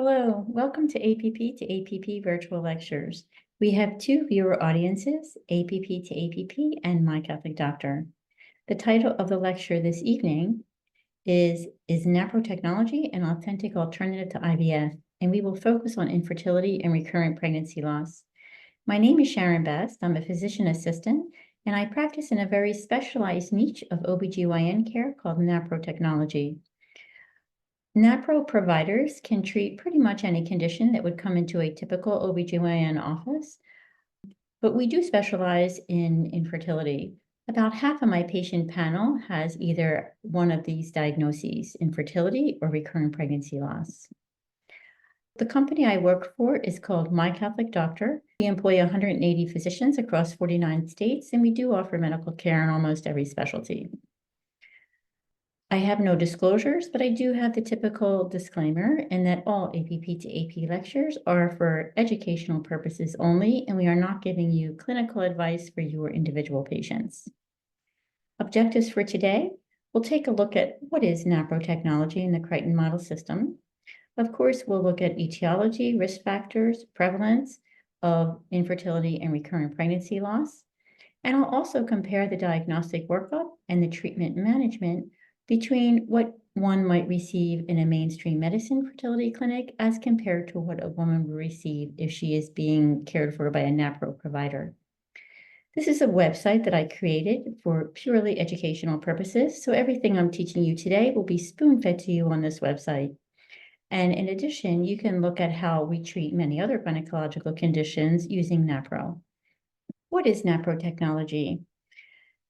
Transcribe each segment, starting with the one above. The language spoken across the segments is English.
Hello, welcome to APP virtual lectures. We have two viewer audiences, APP to APP and My Catholic Doctor. The title of the lecture this evening is NaProTechnology an authentic alternative to IVF? And we will focus on infertility and recurrent pregnancy loss. My name is Sharon Best. I'm a physician assistant, and I practice in a very specialized niche of OBGYN care called NaProTechnology. NaPro providers can treat pretty much any condition that would come into a typical OBGYN office, but we do specialize in infertility. About half of my patient panel has either one of these diagnoses, infertility or recurrent pregnancy loss. The company I work for is called My Catholic Doctor. We employ 180 physicians across 49 states, and we do offer medical care in almost every specialty. I have no disclosures, but I do have the typical disclaimer in that all APP to AP lectures are for educational purposes only, and we are not giving you clinical advice for your individual patients. Objectives for today, we'll take a look at what is NaProTechnology in the Crichton model system. Of course, we'll look at etiology, risk factors, prevalence of infertility and recurrent pregnancy loss. And I'll also compare the diagnostic workup and the treatment management between what one might receive in a mainstream medicine fertility clinic as compared to what a woman will receive if she is being cared for by a NaPro provider. This is a website that I created for purely educational purposes, so everything I'm teaching you today will be spoon-fed to you on this website. And in addition, you can look at how we treat many other gynecological conditions using NaPro. What is NaProTechnology?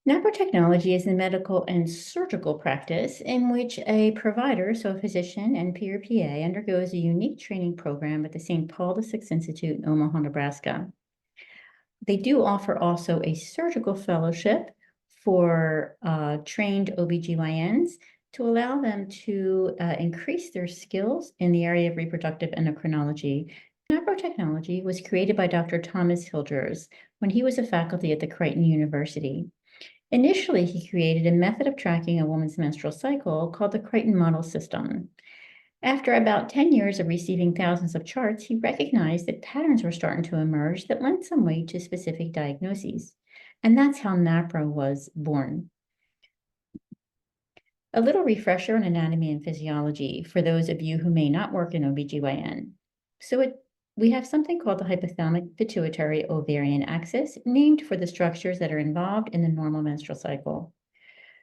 NaProTechnology is a medical and surgical practice in which a provider, so a physician and PA, undergoes a unique training program at the St. Paul VI Institute in Omaha, Nebraska. They do offer also a surgical fellowship for trained OBGYNs to allow them to increase their skills in the area of reproductive endocrinology. NaProTechnology was created by Dr. Thomas Hilgers when he was a faculty at the Crichton University. Initially, he created a method of tracking a woman's menstrual cycle called the Crichton model system. After about 10 years of receiving thousands of charts, he recognized that patterns were starting to emerge that lent some weight to specific diagnoses. And that's how NaPro was born. A little refresher on anatomy and physiology for those of you who may not work in OBGYN. We have something called the hypothalamic pituitary ovarian axis, named for the structures that are involved in the normal menstrual cycle.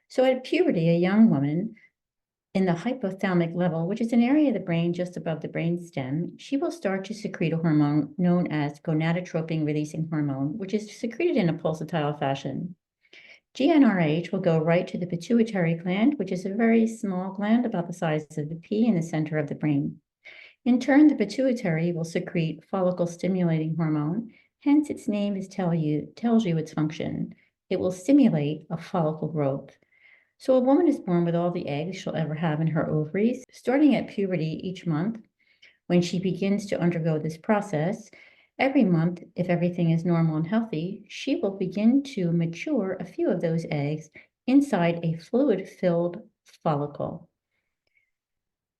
So at puberty, a young woman in the hypothalamic level, which is an area of the brain just above the brain stem, she will start to secrete a hormone known as gonadotropin-releasing hormone, which is secreted in a pulsatile fashion. GnRH will go right to the pituitary gland, which is a very small gland about the size of the pea in the center of the brain. In turn, the pituitary will secrete follicle-stimulating hormone, hence its name tells you its function. It will stimulate a follicle growth. So a woman is born with all the eggs she'll ever have in her ovaries. Starting at puberty each month, when she begins to undergo this process, every month, if everything is normal and healthy, she will begin to mature a few of those eggs inside a fluid-filled follicle.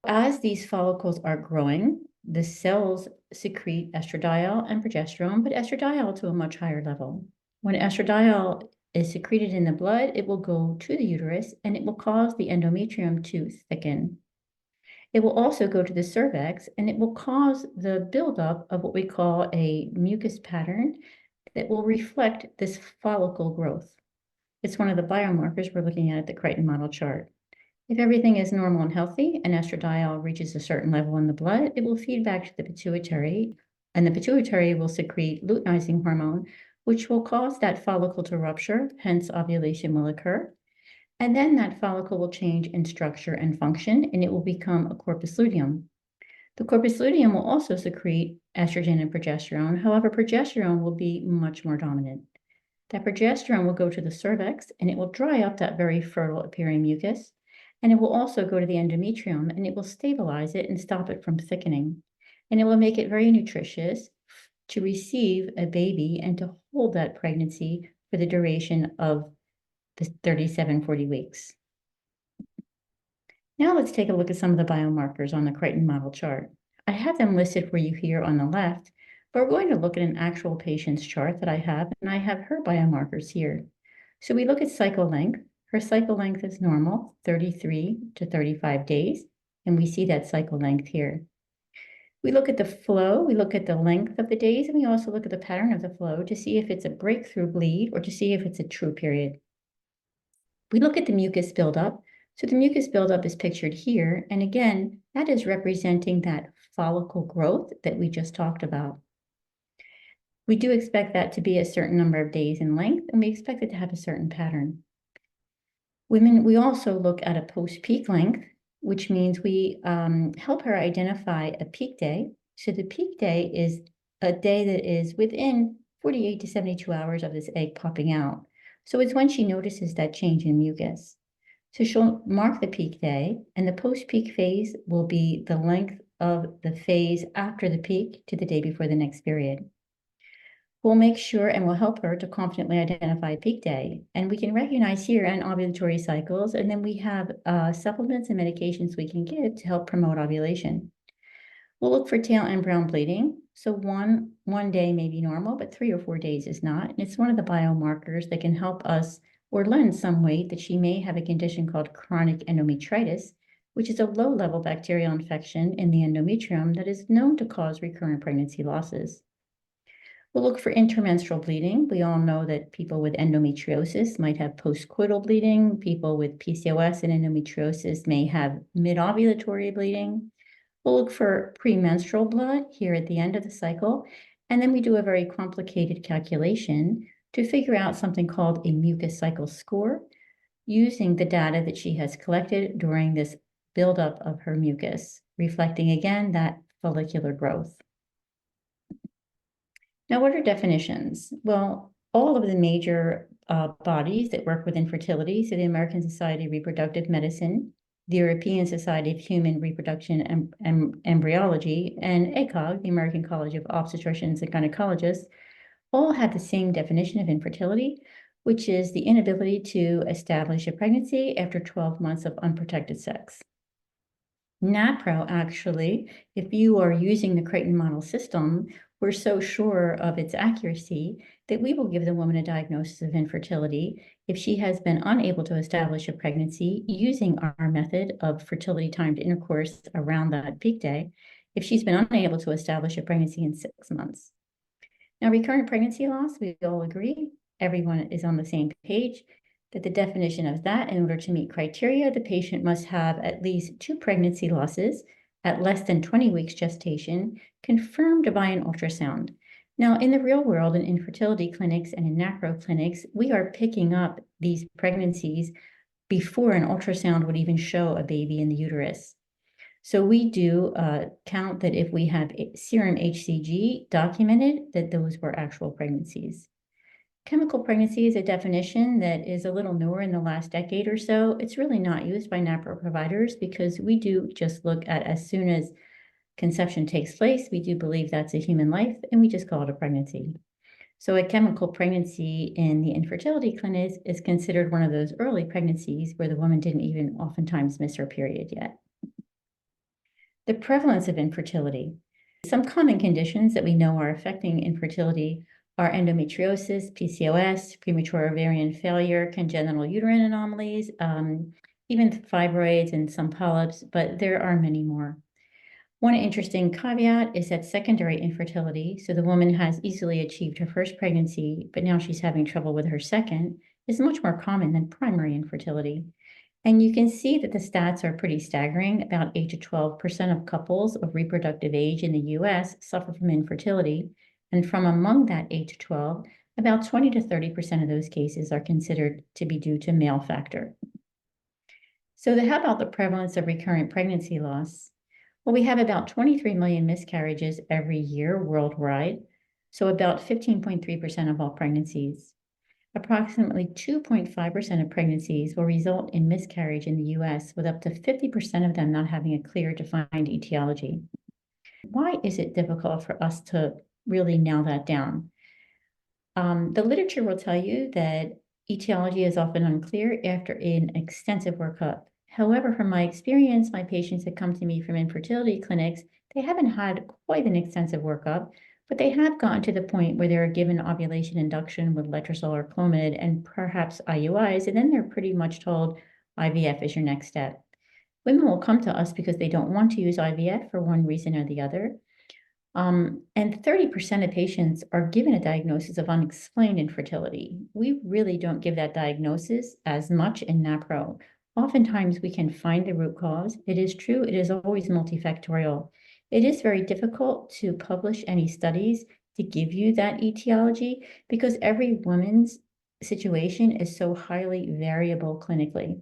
As these follicles are growing, the cells secrete estradiol and progesterone, but estradiol to a much higher level. When estradiol is secreted in the blood, it will go to the uterus and it will cause the endometrium to thicken. It will also go to the cervix and it will cause the buildup of what we call a mucus pattern that will reflect this follicle growth. It's one of the biomarkers we're looking at the Crichton model chart. If everything is normal and healthy and estradiol reaches a certain level in the blood, it will feed back to the pituitary, and the pituitary will secrete luteinizing hormone, which will cause that follicle to rupture, hence ovulation will occur. And then that follicle will change in structure and function, and it will become a corpus luteum. The corpus luteum will also secrete estrogen and progesterone. However, progesterone will be much more dominant. That progesterone will go to the cervix, and it will dry up that very fertile appearing mucus. And it will also go to the endometrium and it will stabilize it and stop it from thickening. And it will make it very nutritious to receive a baby and to hold that pregnancy for the duration of the 40 weeks. Now let's take a look at some of the biomarkers on the Crichton model chart. I have them listed for you here on the left, but we're going to look at an actual patient's chart that I have, and I have her biomarkers here. So we look at cycle length. Her cycle length is normal, 33 to 35 days, and we see that cycle length here. We look at the flow, we look at the length of the days, and we also look at the pattern of the flow to see if it's a breakthrough bleed or to see if it's a true period. We look at the mucus buildup. So the mucus buildup is pictured here, and again, that is representing that follicle growth that we just talked about. We do expect that to be a certain number of days in length, and we expect it to have a certain pattern. We also look at a post-peak length, which means we help her identify a peak day. So the peak day is a day that is within 48 to 72 hours of this egg popping out. So it's when she notices that change in mucus. So she'll mark the peak day, and the post-peak phase will be the length of the phase after the peak to the day before the next period. We'll make sure and we'll help her to confidently identify a peak day. And we can recognize here an ovulatory cycles, and then we have supplements and medications we can give to help promote ovulation. We'll look for tail and brown bleeding. So one day may be normal, but 3 or 4 days is not. And it's one of the biomarkers that can help us or lend some weight that she may have a condition called chronic endometritis, which is a low-level bacterial infection in the endometrium that is known to cause recurrent pregnancy losses. We'll look for intermenstrual bleeding. We all know that people with endometriosis might have postcoital bleeding. People with PCOS and endometriosis may have mid-ovulatory bleeding. We'll look for premenstrual blood here at the end of the cycle, and then we do a very complicated calculation to figure out something called a mucus cycle score using the data that she has collected during this buildup of her mucus, reflecting again that follicular growth. Now, what are definitions? Well, all of the major bodies that work with infertility, so the American Society of Reproductive Medicine, the European Society of Human Reproduction and Embryology, and ACOG, the American College of Obstetricians and Gynecologists, all have the same definition of infertility, which is the inability to establish a pregnancy after 12 months of unprotected sex. NaPro, actually, if you are using the Creighton model system, we're so sure of its accuracy that we will give the woman a diagnosis of infertility if she has been unable to establish a pregnancy using our method of fertility timed intercourse around that peak day, if she's been unable to establish a pregnancy in 6 months. Now, recurrent pregnancy loss, we all agree, everyone is on the same page, that the definition of that, in order to meet criteria, the patient must have at least 2 pregnancy losses at less than 20 weeks gestation, confirmed by an ultrasound. Now, in the real world, in infertility clinics and in NaPro clinics, we are picking up these pregnancies before an ultrasound would even show a baby in the uterus. So we do count that if we have serum HCG documented, that those were actual pregnancies. Chemical pregnancy is a definition that is a little newer in the last decade or so. It's really not used by NaPro providers because we do just look at as soon as conception takes place, we do believe that's a human life, and we just call it a pregnancy. So a chemical pregnancy in the infertility clinic is considered one of those early pregnancies where the woman didn't even oftentimes miss her period yet. The prevalence of infertility. Some common conditions that we know are affecting infertility are endometriosis, PCOS, premature ovarian failure, congenital uterine anomalies, even fibroids and some polyps, but there are many more. One interesting caveat is that secondary infertility, so the woman has easily achieved her first pregnancy, but now she's having trouble with her second, is much more common than primary infertility. And you can see that the stats are pretty staggering. About 8 to 12% of couples of reproductive age in the US suffer from infertility. And from among that 8 to 12, about 20 to 30% of those cases are considered to be due to male factor. So how about the prevalence of recurrent pregnancy loss? Well, we have about 23 million miscarriages every year worldwide, so about 15.3% of all pregnancies. Approximately 2.5% of pregnancies will result in miscarriage in the US, with up to 50% of them not having a clear defined etiology. Why is it difficult for us to really nail that down? The literature will tell you that etiology is often unclear after an extensive workup. However, from my experience, my patients that come to me from infertility clinics, They haven't had quite an extensive workup, but they have gotten to the point where they're given ovulation induction with letrozole or Clomid and perhaps IUIs, and then they're pretty much told IVF is your next step. Women will come to us because they don't want to use IVF for one reason or the other. And 30% of patients are given a diagnosis of unexplained infertility. We really don't give that diagnosis as much in NaPro. Oftentimes we can find the root cause. It is true, it is always multifactorial. It is very difficult to publish any studies to give you that etiology because every woman's situation is so highly variable clinically.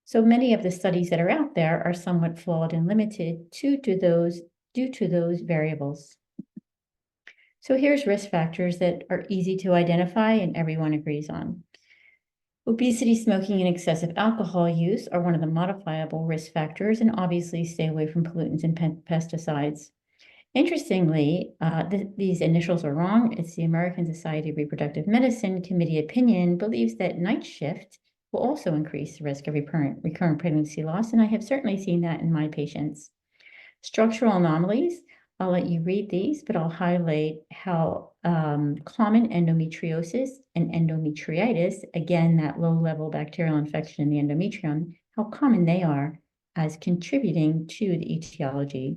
So many of the studies that are out there are somewhat flawed and limited due to those variables. So here's risk factors that are easy to identify and everyone agrees on. Obesity, smoking, and excessive alcohol use are one of the modifiable risk factors, and obviously stay away from pollutants and pesticides. Interestingly, these initials are wrong. It's the American Society of Reproductive Medicine committee opinion believes that night shift will also increase the risk of recurrent pregnancy loss, and I have certainly seen that in my patients. Structural anomalies, I'll let you read these, but I'll highlight how common endometriosis and endometriitis, again, that low-level bacterial infection in the endometrium, how common they are as contributing to the etiology.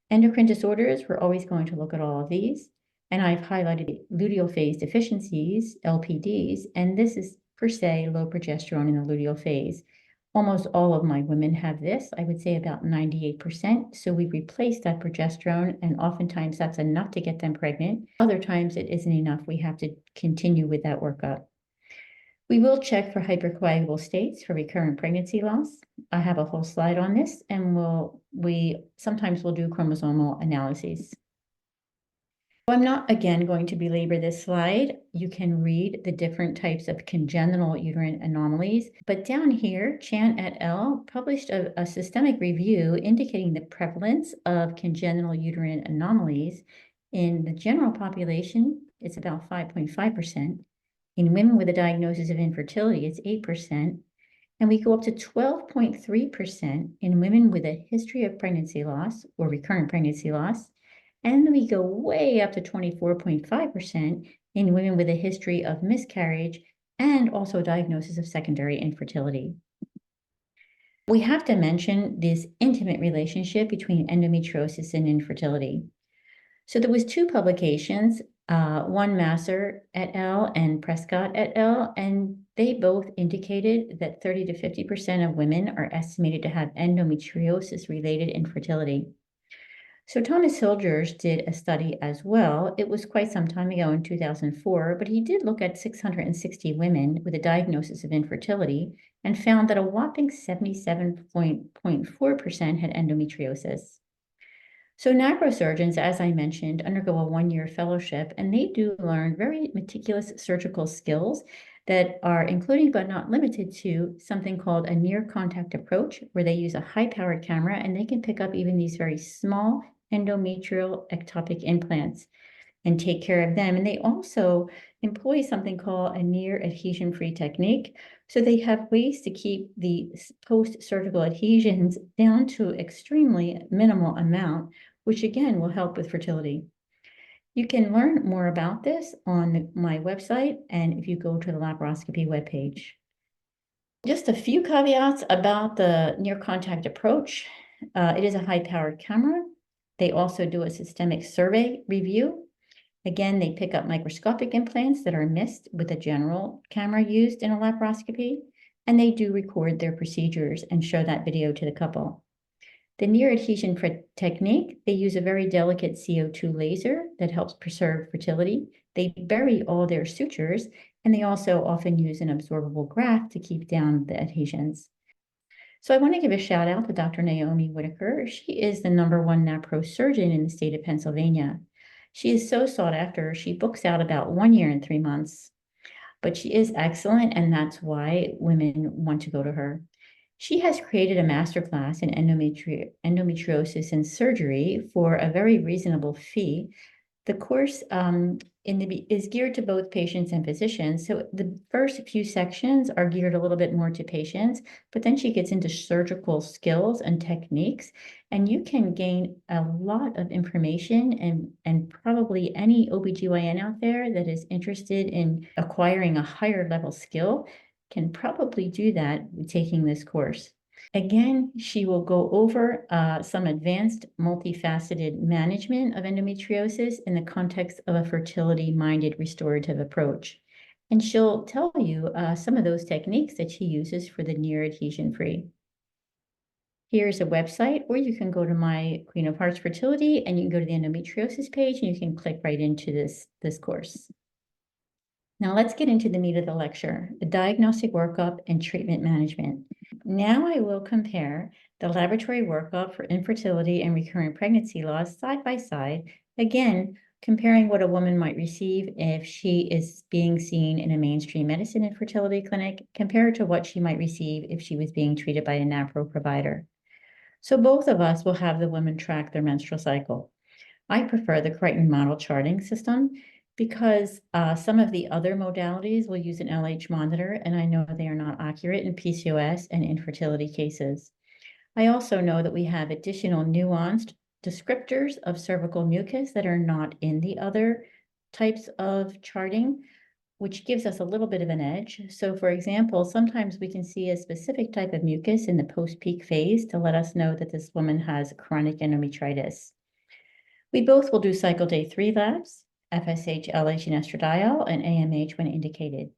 Endocrine disorders, we're always going to look at all of these, and I've highlighted Luteal Phase Deficiencies, LPDs, and this is per se low progesterone in the luteal phase. Almost all of my women have this, I would say about 98%. So we replace that progesterone, and oftentimes that's enough to get them pregnant. Other times it isn't enough. We have to continue with that workup. We will check for hypercoagulable states for recurrent pregnancy loss. I have a whole slide on this, and we sometimes will do chromosomal analyses. I'm not, again, going to belabor this slide. You can read the different types of congenital uterine anomalies. But down here, Chan et al. Published a systemic review indicating the prevalence of congenital uterine anomalies. In the general population, it's about 5.5%. In women with a diagnosis of infertility, it's 8%. And we go up to 12.3% in women with a history of pregnancy loss or recurrent pregnancy loss. And we go way up to 24.5% in women with a history of miscarriage and also diagnosis of secondary infertility. We have to mention this intimate relationship between endometriosis and infertility. So there was two publications, one Masser et al. And Prescott et al., and they both indicated that 30 to 50% of women are estimated to have endometriosis-related infertility. So Thomas Hilgers did a study as well. It was quite some time ago in 2004, but he did look at 660 women with a diagnosis of infertility and found that a whopping 77.4% had endometriosis. So NaPro surgeons, as I mentioned, undergo a one-year fellowship, and they do learn very meticulous surgical skills that are including but not limited to something called a near contact approach, where they use a high-powered camera and they can pick up even these very small endometrial ectopic implants and take care of them. And they also employ something called a near adhesion-free technique. So they have ways to keep the post-surgical adhesions down to extremely minimal amount, which again will help with fertility. You can learn more about this on my website, and if you go to the laparoscopy webpage. Just a few caveats about the near contact approach. It is a high-powered camera. They also do a systemic survey review. Again, they pick up microscopic implants that are missed with a general camera used in a laparoscopy, and they do record their procedures and show that video to the couple. The near adhesion technique, they use a very delicate CO2 laser that helps preserve fertility. They bury all their sutures, and they also often use an absorbable graft to keep down the adhesions. So I want to give a shout out to Dr. Naomi Whitaker. She is the #1 NaPro surgeon in the state of Pennsylvania. She is so sought after. She books out about 1 year and 3 months, but she is excellent, and that's why women want to go to her. She has created a masterclass in endometriosis and surgery for a very reasonable fee. The course is geared to both patients and physicians. So the first few sections are geared a little bit more to patients, but then she gets into surgical skills and techniques, and you can gain a lot of information, and probably any OBGYN out there that is interested in acquiring a higher level skill can probably do that with taking this course. Again, she will go over some advanced multifaceted management of endometriosis in the context of a fertility-minded restorative approach. And she'll tell you some of those techniques that she uses for the near adhesion-free. Here's a website, or you can go to my Queen of Hearts Fertility, and you can go to the endometriosis page, and you can click right into this course. Now let's get into the meat of the lecture, the diagnostic workup and treatment management. Now I will compare the laboratory workup for infertility and recurrent pregnancy loss side by side, again, comparing what a woman might receive if she is being seen in a mainstream medicine infertility clinic compared to what she might receive if she was being treated by a NaPro provider. So both of us will have the women track their menstrual cycle. I prefer the Crichton model charting system because some of the other modalities will use an LH monitor, and I know they are not accurate in PCOS and infertility cases. I also know that we have additional nuanced descriptors of cervical mucus that are not in the other types of charting, which gives us a little bit of an edge. So for example, sometimes we can see a specific type of mucus in the post-peak phase to let us know that this woman has chronic endometritis. We both will do cycle day 3 labs, FSH, LH, and estradiol, and AMH when indicated.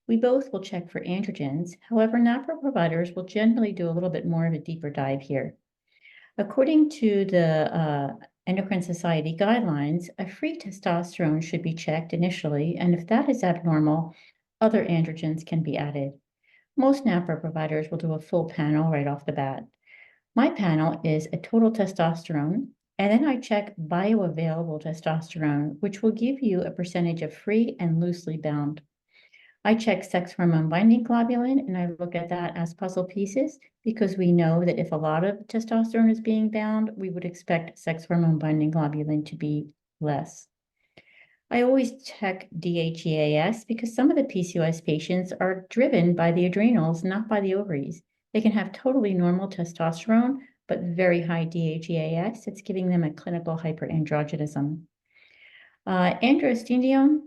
We both will check for androgens. However, NaPro providers will generally do a little bit more of a deeper dive here. According to the Endocrine Society guidelines, a free testosterone should be checked initially, and if that is abnormal, other androgens can be added. Most NaPro providers will do a full panel right off the bat. My panel is a total testosterone, and then I check bioavailable testosterone, which will give you a percentage of free and loosely bound. I check sex hormone binding globulin, and I look at that as puzzle pieces because we know that if a lot of testosterone is being bound, we would expect sex hormone binding globulin to be less. I always check DHEAS because some of the PCOS patients are driven by the adrenals, not by the ovaries. They can have totally normal testosterone, but very high DHEAS. It's giving them a clinical hyperandrogenism. Androstenedione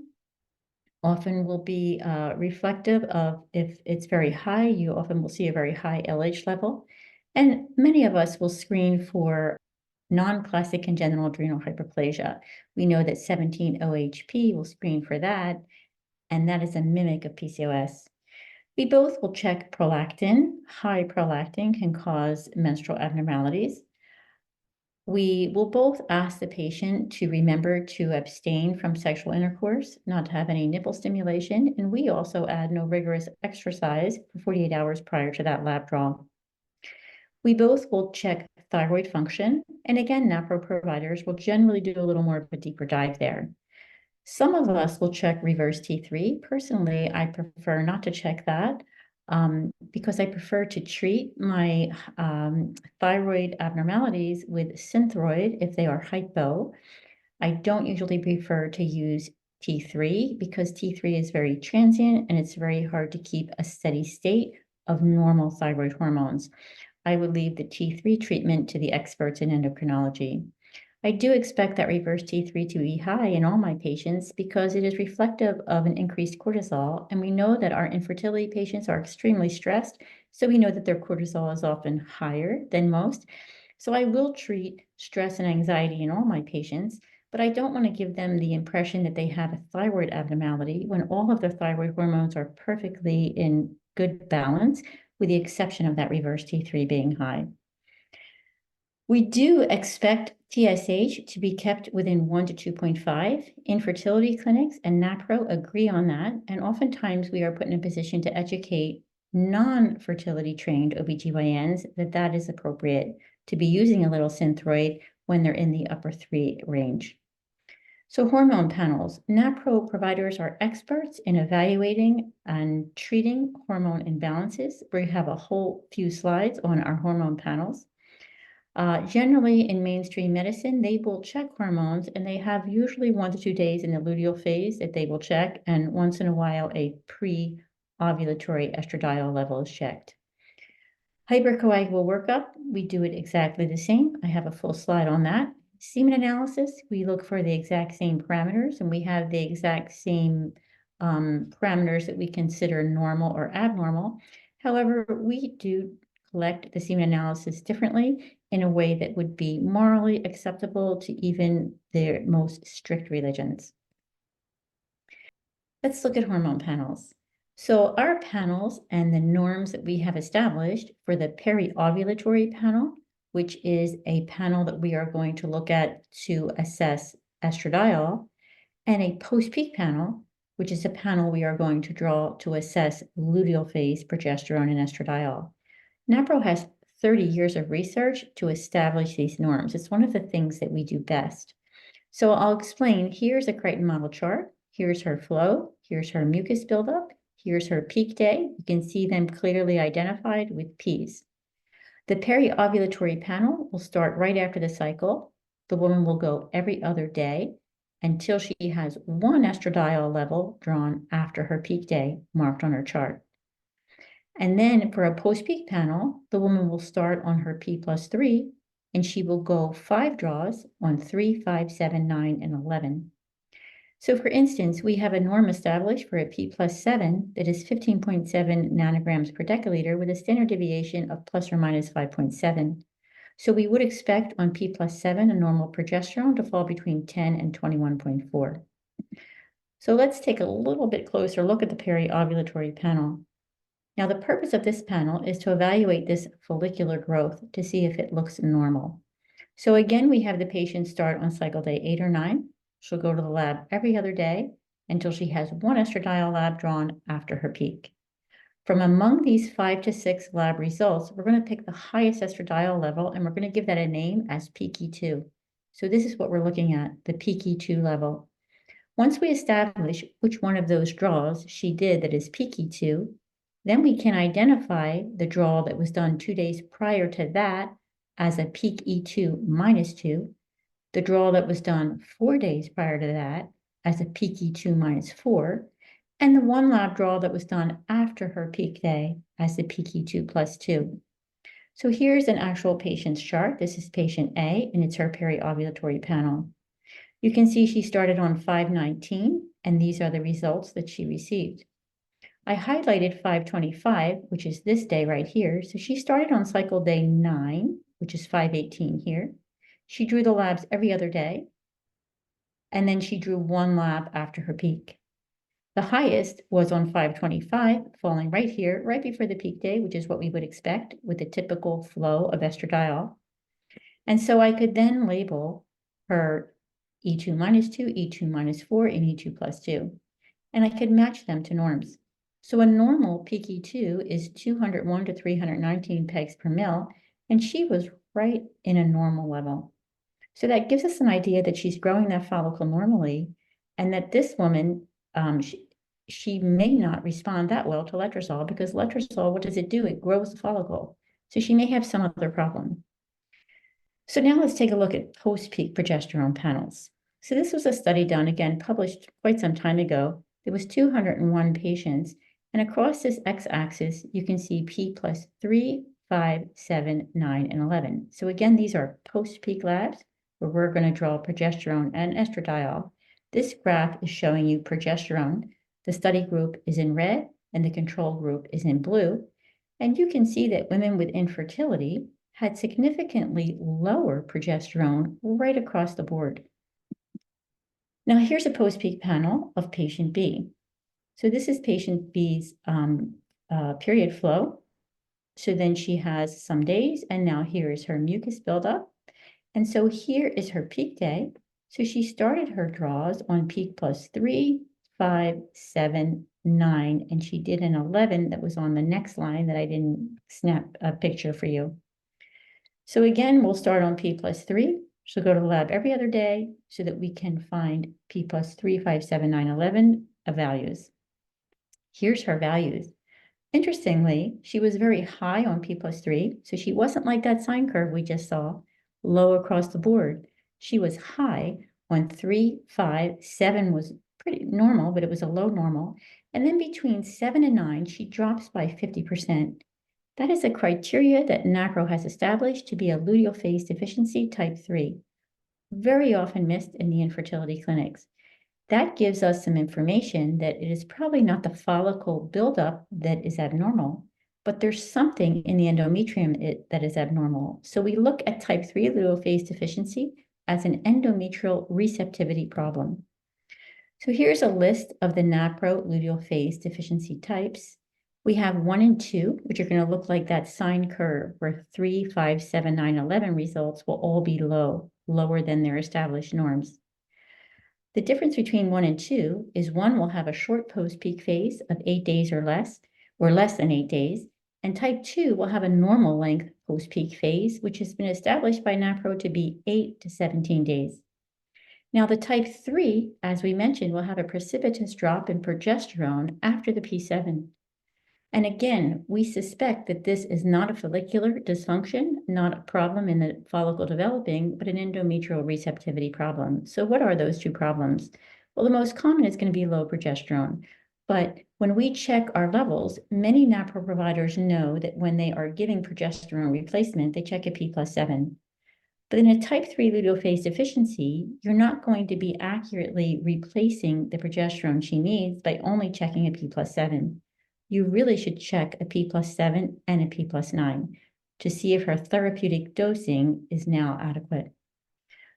often will be reflective of if it's very high, you often will see a very high LH level. And many of us will screen for non-classic congenital adrenal hyperplasia. We know that 17-OHP will screen for that, and that is a mimic of PCOS. We both will check prolactin. High prolactin can cause menstrual abnormalities. We will both ask the patient to remember to abstain from sexual intercourse, not to have any nipple stimulation, and we also add no rigorous exercise for 48 hours prior to that lab draw. We both will check thyroid function, and again, NaPro providers will generally do a little more of a deeper dive there. Some of us will check reverse T3. Personally, I prefer not to check that because I prefer to treat my thyroid abnormalities with Synthroid if they are hypo. I don't usually prefer to use T3 because T3 is very transient and it's very hard to keep a steady state of normal thyroid hormones. I would leave the T3 treatment to the experts in endocrinology. I do expect that reverse T3 to be high in all my patients because it is reflective of an increased cortisol, and we know that our infertility patients are extremely stressed, so we know that their cortisol is often higher than most. So I will treat stress and anxiety in all my patients, but I don't want to give them the impression that they have a thyroid abnormality when all of their thyroid hormones are perfectly in good balance, with the exception of that reverse T3 being high. We do expect TSH to be kept within 1 to 2.5. Infertility clinics and NaPro agree on that, and oftentimes we are put in a position to educate non-fertility trained OBGYNs that that is appropriate to be using a little Synthroid when they're in the upper 3 range. So hormone panels. NaPro providers are experts in evaluating and treating hormone imbalances. We have a whole few slides on our hormone panels. Generally, in mainstream medicine, they will check hormones, and they have usually 1 to 2 days in the luteal phase that they will check, and once in a while, a pre-ovulatory estradiol level is checked. Hypercoagulable workup, we do it exactly the same. I have a full slide on that. Semen analysis, we look for the exact same parameters, and we have the exact same parameters that we consider normal or abnormal. However, we do collect the semen analysis differently in a way that would be morally acceptable to even the most strict religions. Let's look at hormone panels. So our panels and the norms that we have established for the peri-ovulatory panel, which is a panel that we are going to look at to assess estradiol, and a post-peak panel, which is a panel we are going to draw to assess luteal phase progesterone and estradiol. NaPro has 30 years of research to establish these norms. It's one of the things that we do best. So I'll explain. Here's a Crichton model chart. Here's her flow. Here's her mucus buildup. Here's her peak day. You can see them clearly identified with P's. The peri-ovulatory panel will start right after the cycle. The woman will go every other day until she has 1 estradiol level drawn after her peak day marked on her chart. And then for a post-peak panel, the woman will start on her P+3, and she will go 5 draws on 3, 5, 7, 9, and 11. So for instance, we have a norm established for a P+7 that is 15.7 nanograms per deciliter with a standard deviation of plus or minus 5.7. So we would expect on P+7 a normal progesterone to fall between 10 and 21.4. So let's take a little bit closer look at the peri-ovulatory panel. Now, the purpose of this panel is to evaluate this follicular growth to see if it looks normal. So again, we have the patient start on cycle day 8 or 9. She'll go to the lab every other day until she has 1 estradiol lab drawn after her peak. From among these 5 to 6 lab results, we're going to pick the highest estradiol level, and we're going to give that a name as peak E2. So this is what we're looking at, the peak E2 level. Once we establish which one of those draws she did that is peak E2, then we can identify the draw that was done 2 days prior to that as a peak E2 minus 2, the draw that was done 4 days prior to that as a peak E2 minus 4, and the 1 lab draw that was done after her peak day as the peak E2 plus 2. So here's an actual patient's chart. This is patient A, and it's her peri-ovulatory panel. You can see she started on 5/19, and these are the results that she received. I highlighted 5/25, which is this day right here. So she started on cycle day 9, which is 5/18 here. She drew the labs every other day, and then she drew 1 lab after her peak. The highest was on 5/25, falling right here, right before the peak day, which is what we would expect with the typical flow of estradiol. And so I could then label her E2 minus 2, E2 minus 4, and E2 plus 2. And I could match them to norms. So a normal peak E2 is 201 to 319 pegs per mil, and she was right in a normal level. So that gives us an idea that she's growing that follicle normally, and that this woman, she may not respond that well to letrozole, because letrozole, what does it do? It grows the follicle. So she may have some other problem. So now let's take a look at post-peak progesterone panels. So this was a study done, again, published quite some time ago. There was 201 patients, and across this x-axis, you can see P plus 3, 5, 7, 9, and 11. So again, these are post-peak labs where we're going to draw progesterone and estradiol. This graph is showing you progesterone. The study group is in red, and the control group is in blue. And you can see that women with infertility had significantly lower progesterone right across the board. Now here's a post-peak panel of patient B. So this is patient B's period flow. So then she has some days, and now here is her mucus buildup. And so here is her peak day. So she started her draws on peak plus 3, 5, 7, 9, and she did an 11 that was on the next line that I didn't snap a picture for you. So again, we'll start on P plus 3. She'll go to the lab every other day so that we can find P plus 3, 5, 7, 9, 11 values. Here's her values. Interestingly, she was very high on P+3, so she wasn't like that sine curve we just saw, low across the board. She was high on 3, 5, 7 was pretty normal, but it was a low normal. And then between 7 and 9, she drops by 50%. That is a criteria that NaPro has established to be a luteal phase deficiency type 3, very often missed in the infertility clinics. That gives us some information that it is probably not the follicle buildup that is abnormal, but there's something in the endometrium that is abnormal. So we look at type 3 luteal phase deficiency as an endometrial receptivity problem. So here's a list of the NaPro luteal phase deficiency types. We have 1 and 2, which are going to look like that sine curve where 3, 5, 7, 9, 11 results will all be lower than their established norms. The difference between 1 and 2 is 1 will have a short post-peak phase of 8 days or less than 8 days, and type 2 will have a normal length post-peak phase, which has been established by NaPro to be 8 to 17 days. Now, the type 3, as we mentioned, will have a precipitous drop in progesterone after the P7. And again, we suspect that this is not a follicular dysfunction, not a problem in the follicle developing, but an endometrial receptivity problem. So what are those two problems? Well, the most common is going to be low progesterone. But when we check our levels, many NaPro providers know that when they are giving progesterone replacement, they check a P+7. But in a type 3 luteal phase deficiency, you're not going to be accurately replacing the progesterone she needs by only checking a P+7. You really should check a P+7 and a P+9 to see if her therapeutic dosing is now adequate.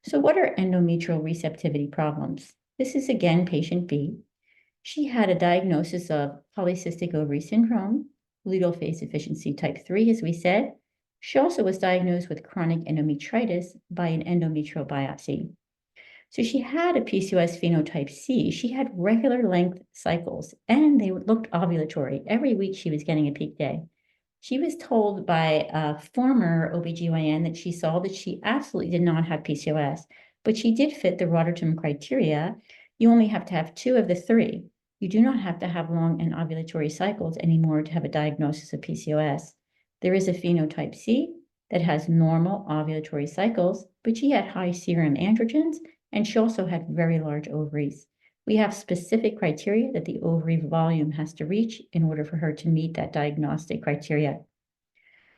So what are endometrial receptivity problems? This is again patient B. She had a diagnosis of polycystic ovary syndrome, luteal phase deficiency type 3, as we said. She also was diagnosed with chronic endometritis by an endometrial biopsy. So she had a PCOS phenotype C. She had regular length cycles, and they looked ovulatory. Every week she was getting a peak day. She was told by a former OBGYN that she saw that she absolutely did not have PCOS, but she did fit the Rotterdam criteria. You only have to have 2 of the 3. You do not have to have long and ovulatory cycles anymore to have a diagnosis of PCOS. There is a phenotype C that has normal ovulatory cycles, but she had high serum androgens, and she also had very large ovaries. We have specific criteria that the ovary volume has to reach in order for her to meet that diagnostic criteria.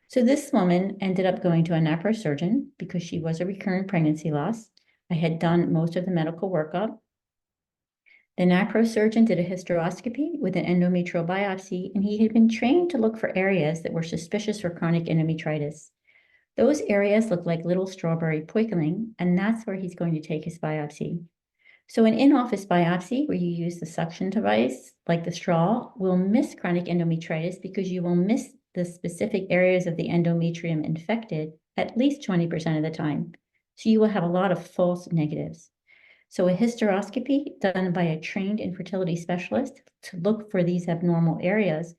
So this woman ended up going to a NaPro surgeon because she was a recurrent pregnancy loss. I had done most of the medical workup. The NaPro surgeon did a hysteroscopy with an endometrial biopsy, and he had been trained to look for areas that were suspicious for chronic endometritis. Those areas look like little strawberry poikiling, and that's where he's going to take his biopsy. So an in-office biopsy where you use the suction device, like the straw, will miss chronic endometritis because you will miss the specific areas of the endometrium infected at least 20% of the time. So you will have a lot of false negatives. So a hysteroscopy done by a trained infertility specialist to look for these abnormal areas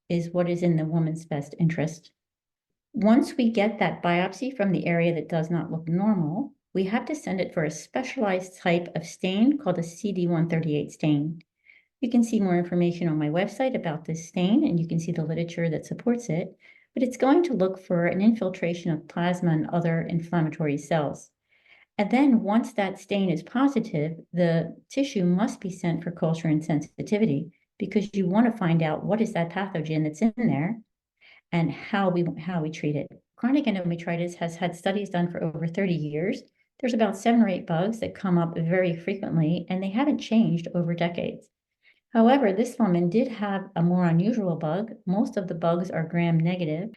is what is in the woman's best interest. Once we get that biopsy from the area that does not look normal, we have to send it for a specialized type of stain called a CD138 stain. You can see more information on my website about this stain, and you can see the literature that supports it, but it's going to look for an infiltration of plasma and other inflammatory cells. And then once that stain is positive, the tissue must be sent for culture and sensitivity because you want to find out what is that pathogen that's in there and how we treat it. Chronic endometritis has had studies done for over 30 years. There's about 7 or 8 bugs that come up very frequently, and they haven't changed over decades. However, this woman did have a more unusual bug. Most of the bugs are gram-negative.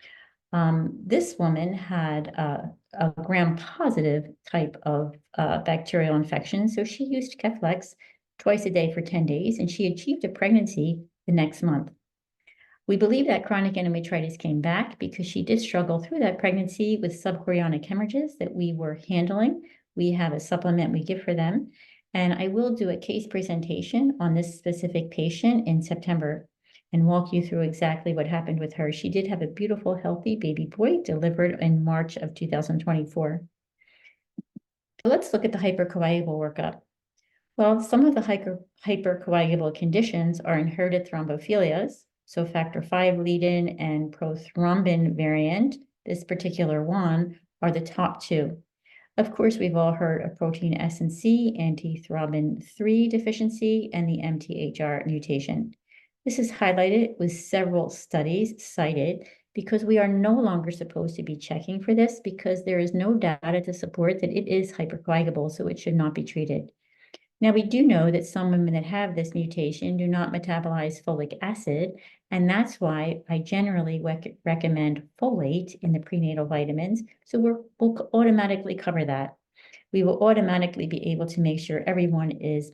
This woman had a gram-positive type of bacterial infection, so she used Keflex twice a day for 10 days, and she achieved a pregnancy the next month. We believe that chronic endometritis came back because she did struggle through that pregnancy with subchorionic hemorrhages that we were handling. We have a supplement we give for them. And I will do a case presentation on this specific patient in September and walk you through exactly what happened with her. She did have a beautiful, healthy baby boy delivered in March of 2024. So let's look at the hypercoagulable workup. Well, some of the hypercoagulable conditions are inherited thrombophilias. So factor V lead-in and prothrombin variant, this particular one, are the top two. Of course, we've all heard of protein S and C, antithrombin 3 deficiency, and the MTHR mutation. This is highlighted with several studies cited because we are no longer supposed to be checking for this because there is no data to support that it is hypercoagulable, so it should not be treated. Now, we do know that some women that have this mutation do not metabolize folic acid, and that's why I generally recommend folate in the prenatal vitamins, so we'll automatically cover that. We will automatically be able to make sure everyone is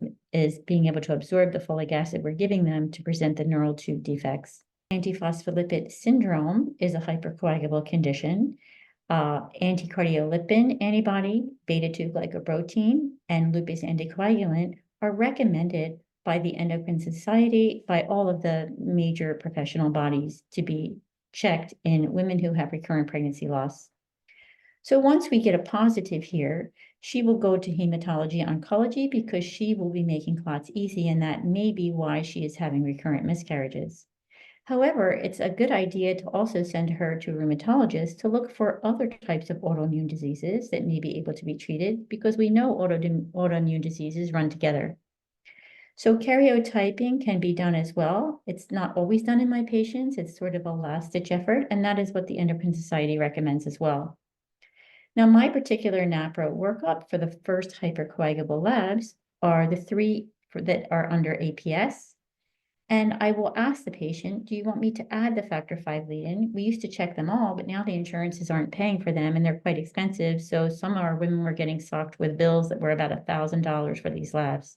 being able to absorb the folic acid we're giving them to present the neural tube defects. Antiphospholipid syndrome is a hypercoagulable condition. Anticardiolipin antibody, beta-2 glycoprotein, and lupus anticoagulant are recommended by the Endocrine Society, by all of the major professional bodies to be checked in women who have recurrent pregnancy loss. So once we get a positive here, she will go to hematology oncology because she will be making clots easy, and that may be why she is having recurrent miscarriages. However, it's a good idea to also send her to a rheumatologist to look for other types of autoimmune diseases that may be able to be treated because we know autoimmune diseases run together. So karyotyping can be done as well. It's not always done in my patients. It's sort of a last-ditch effort, and that is what the Endocrine Society recommends as well. Now, my particular NaPro workup for the first hypercoagulable labs are the three that are under APS. And I will ask the patient, do you want me to add the factor V lead-in? We used to check them all, but now the insurances aren't paying for them and they're quite expensive. So some of our women were getting socked with bills that were about $1,000 for these labs.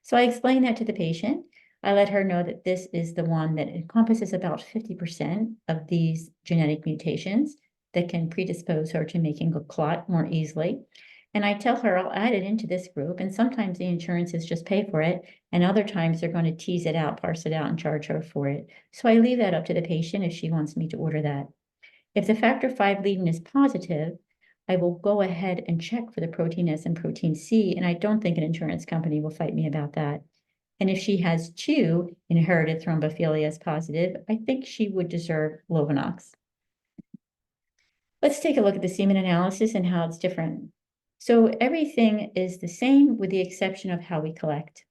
So I explained that to the patient. I let her know that this is the one that encompasses about 50% of these genetic mutations that can predispose her to making a clot more easily. And I tell her I'll add it into this group, and sometimes the insurances just pay for it, and other times they're going to tease it out, parse it out, and charge her for it. So I leave that up to the patient if she wants me to order that. If the factor V lead-in is positive, I will go ahead and check for the protein S and protein C, and I don't think an insurance company will fight me about that. And if she has 2 inherited thrombophilias positive, I think she would deserve Lovenox. Let's take a look at the semen analysis and how it's different. So everything is the same with the exception of how we collect.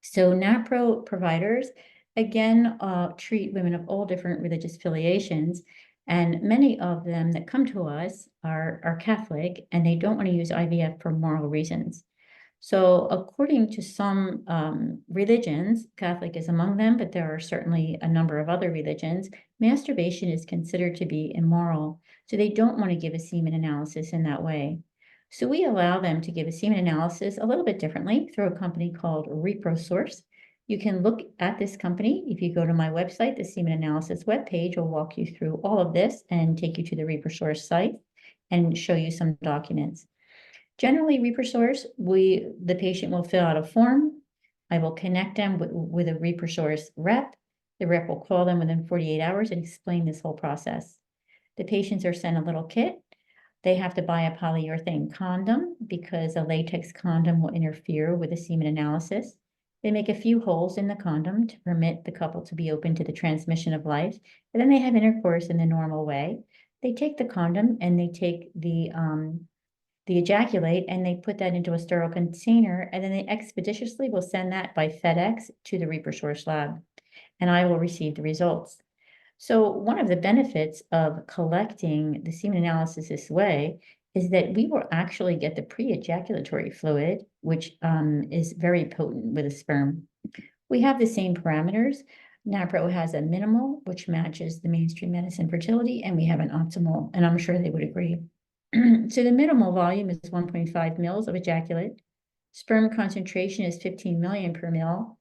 So NaPro providers, again, treat women of all different religious affiliations, and many of them that come to us are Catholic, and they don't want to use IVF for moral reasons. So according to some religions, Catholic is among them, but there are certainly a number of other religions, masturbation is considered to be immoral. So they don't want to give a semen analysis in that way. So we allow them to give a semen analysis a little bit differently through a company called ReproSource. You can look at this company. If you go to my website, the semen analysis webpage will walk you through all of this and take you to the ReproSource site and show you some documents. Generally, ReproSource, the patient will fill out a form. I will connect them with a ReproSource rep. The rep will call them within 48 hours and explain this whole process. The patients are sent a little kit. They have to buy a polyurethane condom because a latex condom will interfere with the semen analysis. They make a few holes in the condom to permit the couple to be open to the transmission of life, and then they have intercourse in the normal way. They take the condom and they take the ejaculate and they put that into a sterile container, and then they expeditiously will send that by FedEx to the ReproSource lab, and I will receive the results. So one of the benefits of collecting the semen analysis this way is that we will actually get the pre-ejaculatory fluid, which is very potent with a sperm. We have the same parameters. NaPro has a minimal, which matches the mainstream medicine fertility, and we have an optimal, and I'm sure they would agree. So the minimal volume is 1.5 mils of ejaculate. Sperm concentration is 15 million per mil.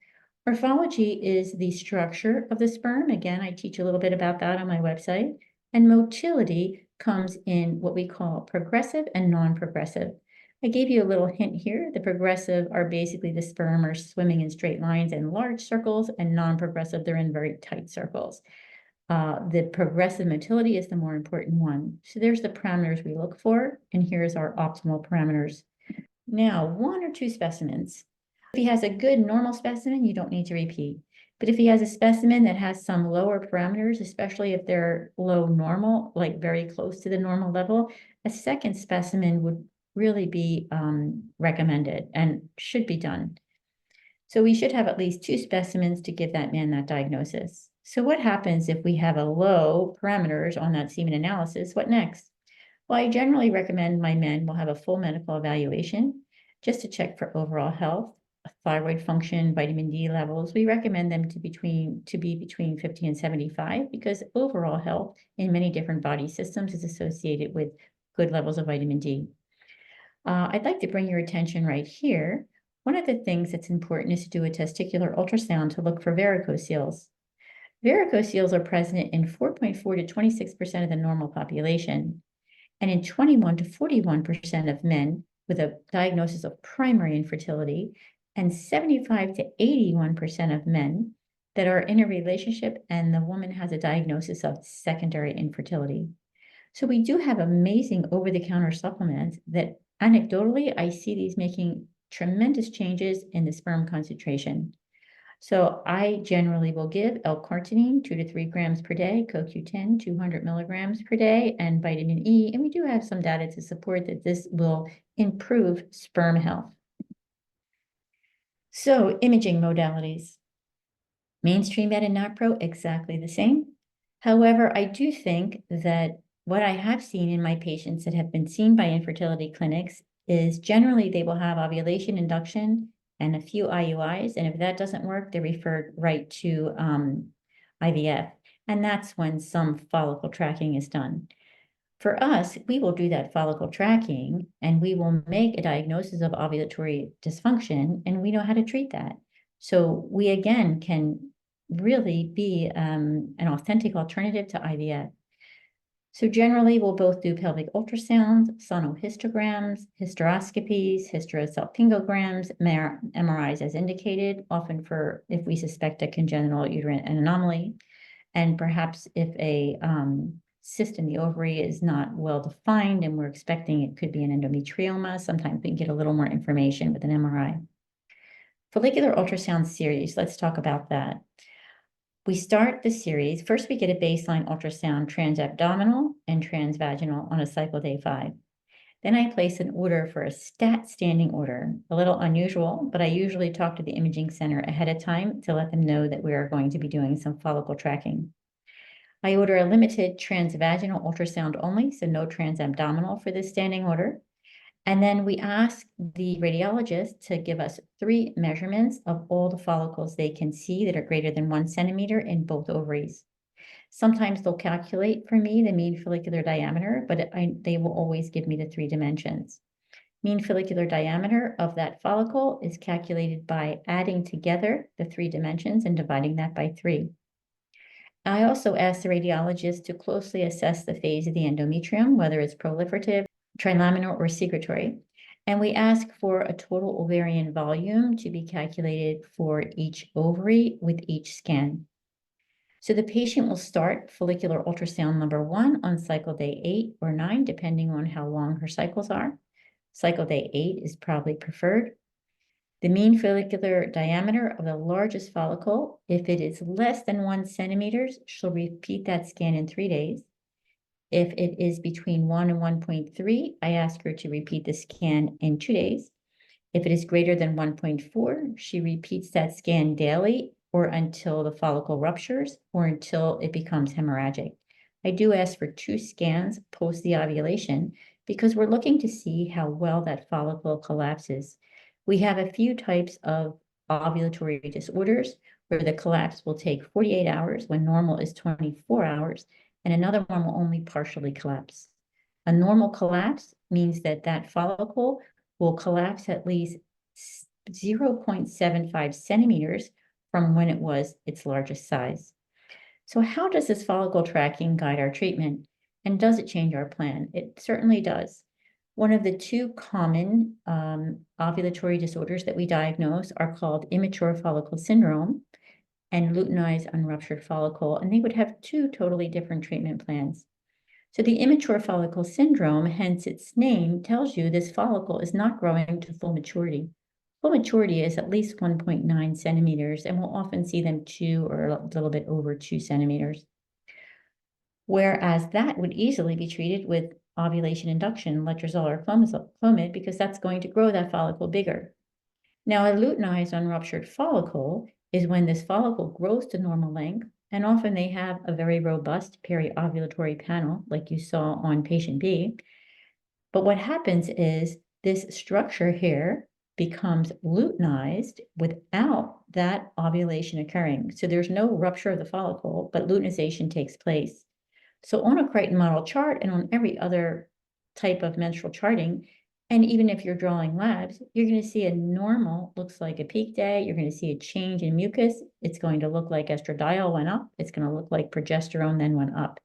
Morphology is the structure of the sperm. Again, I teach a little bit about that on my website. And motility comes in what we call progressive and non-progressive. I gave you a little hint here. The progressive are basically the sperm are swimming in straight lines and large circles, and non-progressive, they're in very tight circles. The progressive motility is the more important one. So there's the parameters we look for, and here's our optimal parameters. Now, 1 or 2 specimens. If he has a good normal specimen, you don't need to repeat. But if he has a specimen that has some lower parameters, especially if they're low normal, like very close to the normal level, a second specimen would really be recommended and should be done. So we should have at least 2 specimens to give that man that diagnosis. So what happens if we have a low parameters on that semen analysis? What next? Well, I generally recommend my men will have a full medical evaluation just to check for overall health, thyroid function, vitamin D levels. We recommend them to be between 50 and 75 because overall health in many different body systems is associated with good levels of vitamin D. I'd like to bring your attention right here. One of the things that's important is to do a testicular ultrasound to look for varicocele. Varicocele are present in 4.4 to 26% of the normal population, and in 21 to 41% of men with a diagnosis of primary infertility, and 75 to 81% of men that are in a relationship and the woman has a diagnosis of secondary infertility. So we do have amazing over-the-counter supplements that anecdotally, I see these making tremendous changes in the sperm concentration. So I generally will give L-carnitine 2 to 3 grams per day, CoQ10 200 milligrams per day, and vitamin E. And we do have some data to support that this will improve sperm health. So imaging modalities. Mainstream med and NaPro, exactly the same. However, I do think that what I have seen in my patients that have been seen by infertility clinics is generally they will have ovulation induction and a few IUIs. And if that doesn't work, they're referred right to IVF. And that's when some follicle tracking is done. For us, we will do that follicle tracking and we will make a diagnosis of ovulatory dysfunction and we know how to treat that. So we again can really be an authentic alternative to IVF. So generally, we'll both do pelvic ultrasounds, sonohistograms, hysteroscopies, hysterosalpingograms, MRIs as indicated, often for if we suspect a congenital uterine anomaly, and perhaps if a cyst in the ovary is not well defined and we're expecting it could be an endometrioma, sometimes we can get a little more information with an MRI. Follicular ultrasound series, let's talk about that. We start the series, first we get a baseline ultrasound transabdominal and transvaginal on a cycle day 5. Then I place an order for a stat standing order, a little unusual, but I usually talk to the imaging center ahead of time to let them know that we are going to be doing some follicle tracking. I order a limited transvaginal ultrasound only, so no transabdominal for this standing order. And then we ask the radiologist to give us 3 measurements of all the follicles they can see that are greater than 1 centimeter in both ovaries. Sometimes they'll calculate for me the mean follicular diameter, but they will always give me the 3 dimensions. Mean follicular diameter of that follicle is calculated by adding together the 3 dimensions and dividing that by 3. I also ask the radiologist to closely assess the phase of the endometrium, whether it's proliferative, trilaminar, or secretory. And we ask for a total ovarian volume to be calculated for each ovary with each scan. So the patient will start follicular ultrasound number 1 on cycle day 8 or 9, depending on how long her cycles are. Cycle day 8 is probably preferred. The mean follicular diameter of the largest follicle, if it is less than 1 centimeter, she'll repeat that scan in 3 days. If it is between 1 and 1.3, I ask her to repeat the scan in 2 days. If it is greater than 1.4, she repeats that scan daily or until the follicle ruptures or until it becomes hemorrhagic. I do ask for 2 scans post the ovulation because we're looking to see how well that follicle collapses. We have a few types of ovulatory disorders where the collapse will take 48 hours when normal is 24 hours, and another one will only partially collapse. A normal collapse means that that follicle will collapse at least 0.75 centimeters from when it was its largest size. So how does this follicle tracking guide our treatment? And does it change our plan? It certainly does. One of the 2 common ovulatory disorders that we diagnose are called immature follicle syndrome and luteinized unruptured follicle, and they would have 2 totally different treatment plans. So the immature follicle syndrome, hence its name, tells you this follicle is not growing to full maturity. full maturity is at least 1.9 centimeters, and we'll often see them 2 or a little bit over 2 centimeters. Whereas that would easily be treated with ovulation induction, letrozole or clomid, because that's going to grow that follicle bigger. Now, a luteinized unruptured follicle is when this follicle grows to normal length, and often they have a very robust periovulatory panel, like you saw on patient B. But what happens is this structure here becomes luteinized without that ovulation occurring. So there's no rupture of the follicle, but luteinization takes place. So on a Crichton model chart and on every other type of menstrual charting, and even if you're drawing labs, you're going to see a normal looks like a peak day. You're going to see a change in mucus. It's going to look like estradiol went up. It's going to look like progesterone then went up.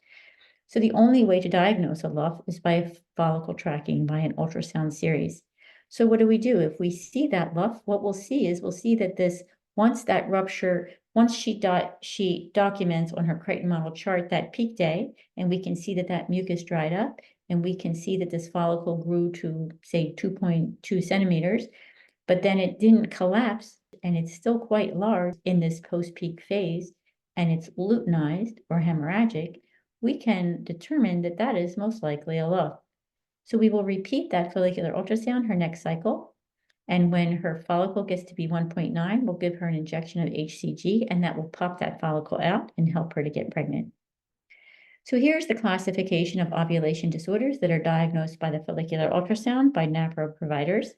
So the only way to diagnose a LUF is by follicle tracking by an ultrasound series. So what do? If we see that LUF, what we'll see that this, once that rupture, once she documents on her Crichton model chart that peak day, and we can see that that mucus dried up, and we can see that this follicle grew to, say, 2.2 centimeters, but then it didn't collapse, and it's still quite large in this post-peak phase, and it's luteinized or hemorrhagic, we can determine that that is most likely a LUF. So we will repeat that follicular ultrasound her next cycle, and when her follicle gets to be 1.9, we'll give her an injection of HCG, and that will pop that follicle out and help her to get pregnant. So here's the classification of ovulation disorders that are diagnosed by the follicular ultrasound by NaPro providers.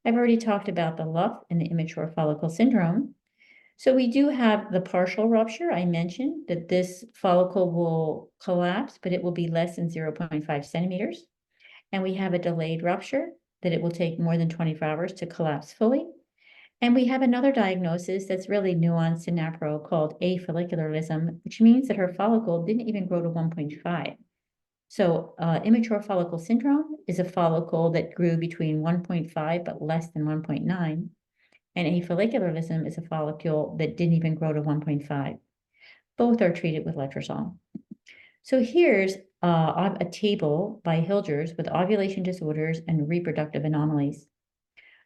I've already talked about the LUF and the immature follicle syndrome. So we do have the partial rupture. I mentioned that this follicle will collapse, but it will be less than 0.5 centimeters. And we have a delayed rupture, that it will take more than 24 hours to collapse fully. And we have another diagnosis that's really nuanced in NaPro called afollicularism, which means that her follicle didn't even grow to 1.5. So immature follicle syndrome is a follicle that grew between 1.5 but less than 1.9. And afollicularism is a follicle that didn't even grow to 1.5. Both are treated with letrozole. So here's a table by Hilgers with ovulation disorders and reproductive anomalies.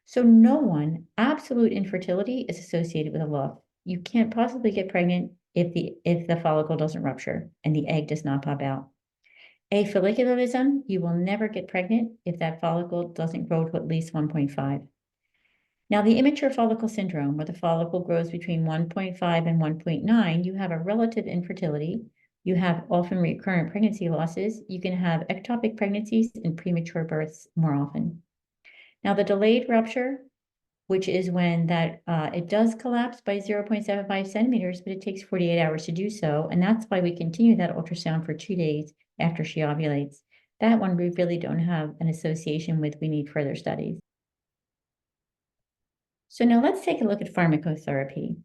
So no one, absolute infertility is associated with a LUF. You can't possibly get pregnant if the follicle doesn't rupture and the egg does not pop out. Afollicularism, you will never get pregnant if that follicle doesn't grow to at least 1.5. Now, the immature follicle syndrome, where the follicle grows between 1.5 and 1.9, you have a relative infertility. You have often recurrent pregnancy losses. You can have ectopic pregnancies and premature births more often. Now, the delayed rupture, which is when that it does collapse by 0.75 centimeters, but it takes 48 hours to do so. And that's why we continue that ultrasound for 2 days after she ovulates. That one we really don't have an association with. We need further studies. So now let's take a look at pharmacotherapy.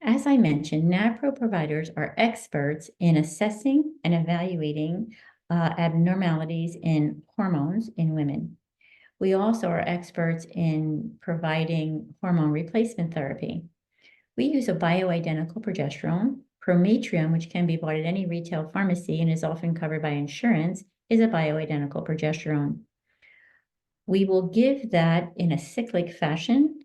As I mentioned, NaPro providers are experts in assessing and evaluating abnormalities in hormones in women. We also are experts in providing hormone replacement therapy. We use a bioidentical progesterone. Prometrium, which can be bought at any retail pharmacy and is often covered by insurance, is a bioidentical progesterone. We will give that in a cyclic fashion.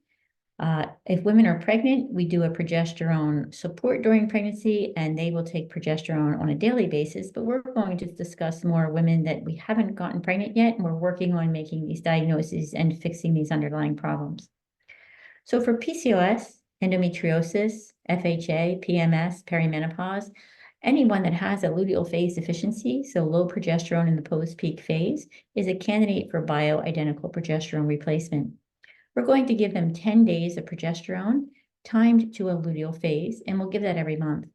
If women are pregnant, we do a progesterone support during pregnancy, and they will take progesterone on a daily basis. But we're going to discuss more women that we haven't gotten pregnant yet, and we're working on making these diagnoses and fixing these underlying problems. So for PCOS, endometriosis, FHA, PMS, perimenopause, anyone that has a luteal phase deficiency, so low progesterone in the post-peak phase, is a candidate for bioidentical progesterone replacement. We're going to give them 10 days of progesterone timed to a luteal phase, and we'll give that every month.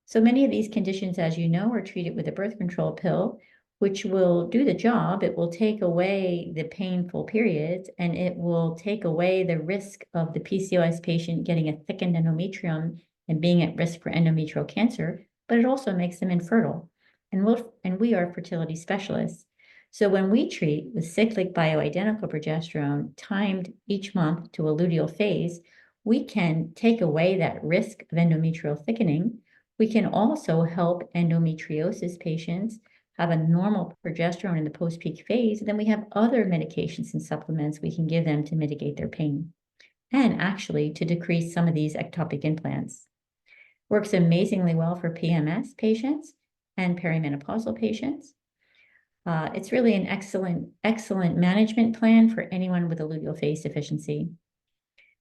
So many of these conditions, as you know, are treated with a birth control pill, which will do the job. It will take away the painful periods, and it will take away the risk of the PCOS patient getting a thickened endometrium and being at risk for endometrial cancer, but it also makes them infertile. And we are fertility specialists. So when we treat with cyclic bioidentical progesterone timed each month to a luteal phase, we can take away that risk of endometrial thickening. We can also help endometriosis patients have a normal progesterone in the post-peak phase. And then we have other medications and supplements we can give them to mitigate their pain. and actually to decrease some of these ectopic implants. Works amazingly well for PMS patients and perimenopausal patients. It's really an excellent management plan for anyone with a luteal phase deficiency.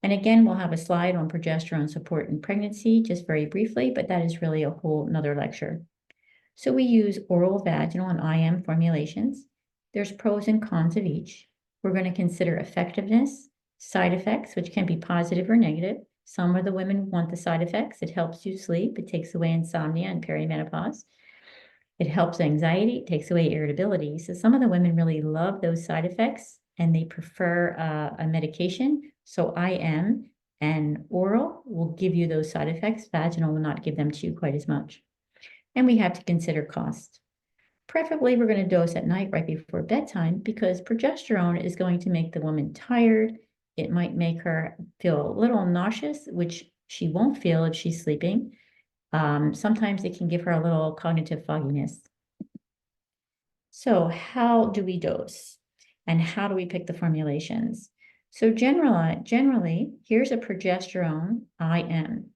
And again, we'll have a slide on progesterone support in pregnancy, just very briefly, but that is really a whole nother lecture. So we use oral, vaginal, and IM formulations. There's pros and cons of each. We're going to consider effectiveness, side effects, which can be positive or negative. Some of the women want the side effects. It helps you sleep. It takes away insomnia and perimenopause. It helps anxiety, it takes away irritability. So some of the women really love those side effects and they prefer a medication. So IM and oral will give you those side effects. Vaginal will not give them to you quite as much. And we have to consider cost. Preferably, we're going to dose at night right before bedtime because progesterone is going to make the woman tired. It might make her feel a little nauseous, which she won't feel if she's sleeping. Sometimes it can give her a little cognitive fogginess. So how do we dose? And how do we pick the formulations? So generally, here's a progesterone IM.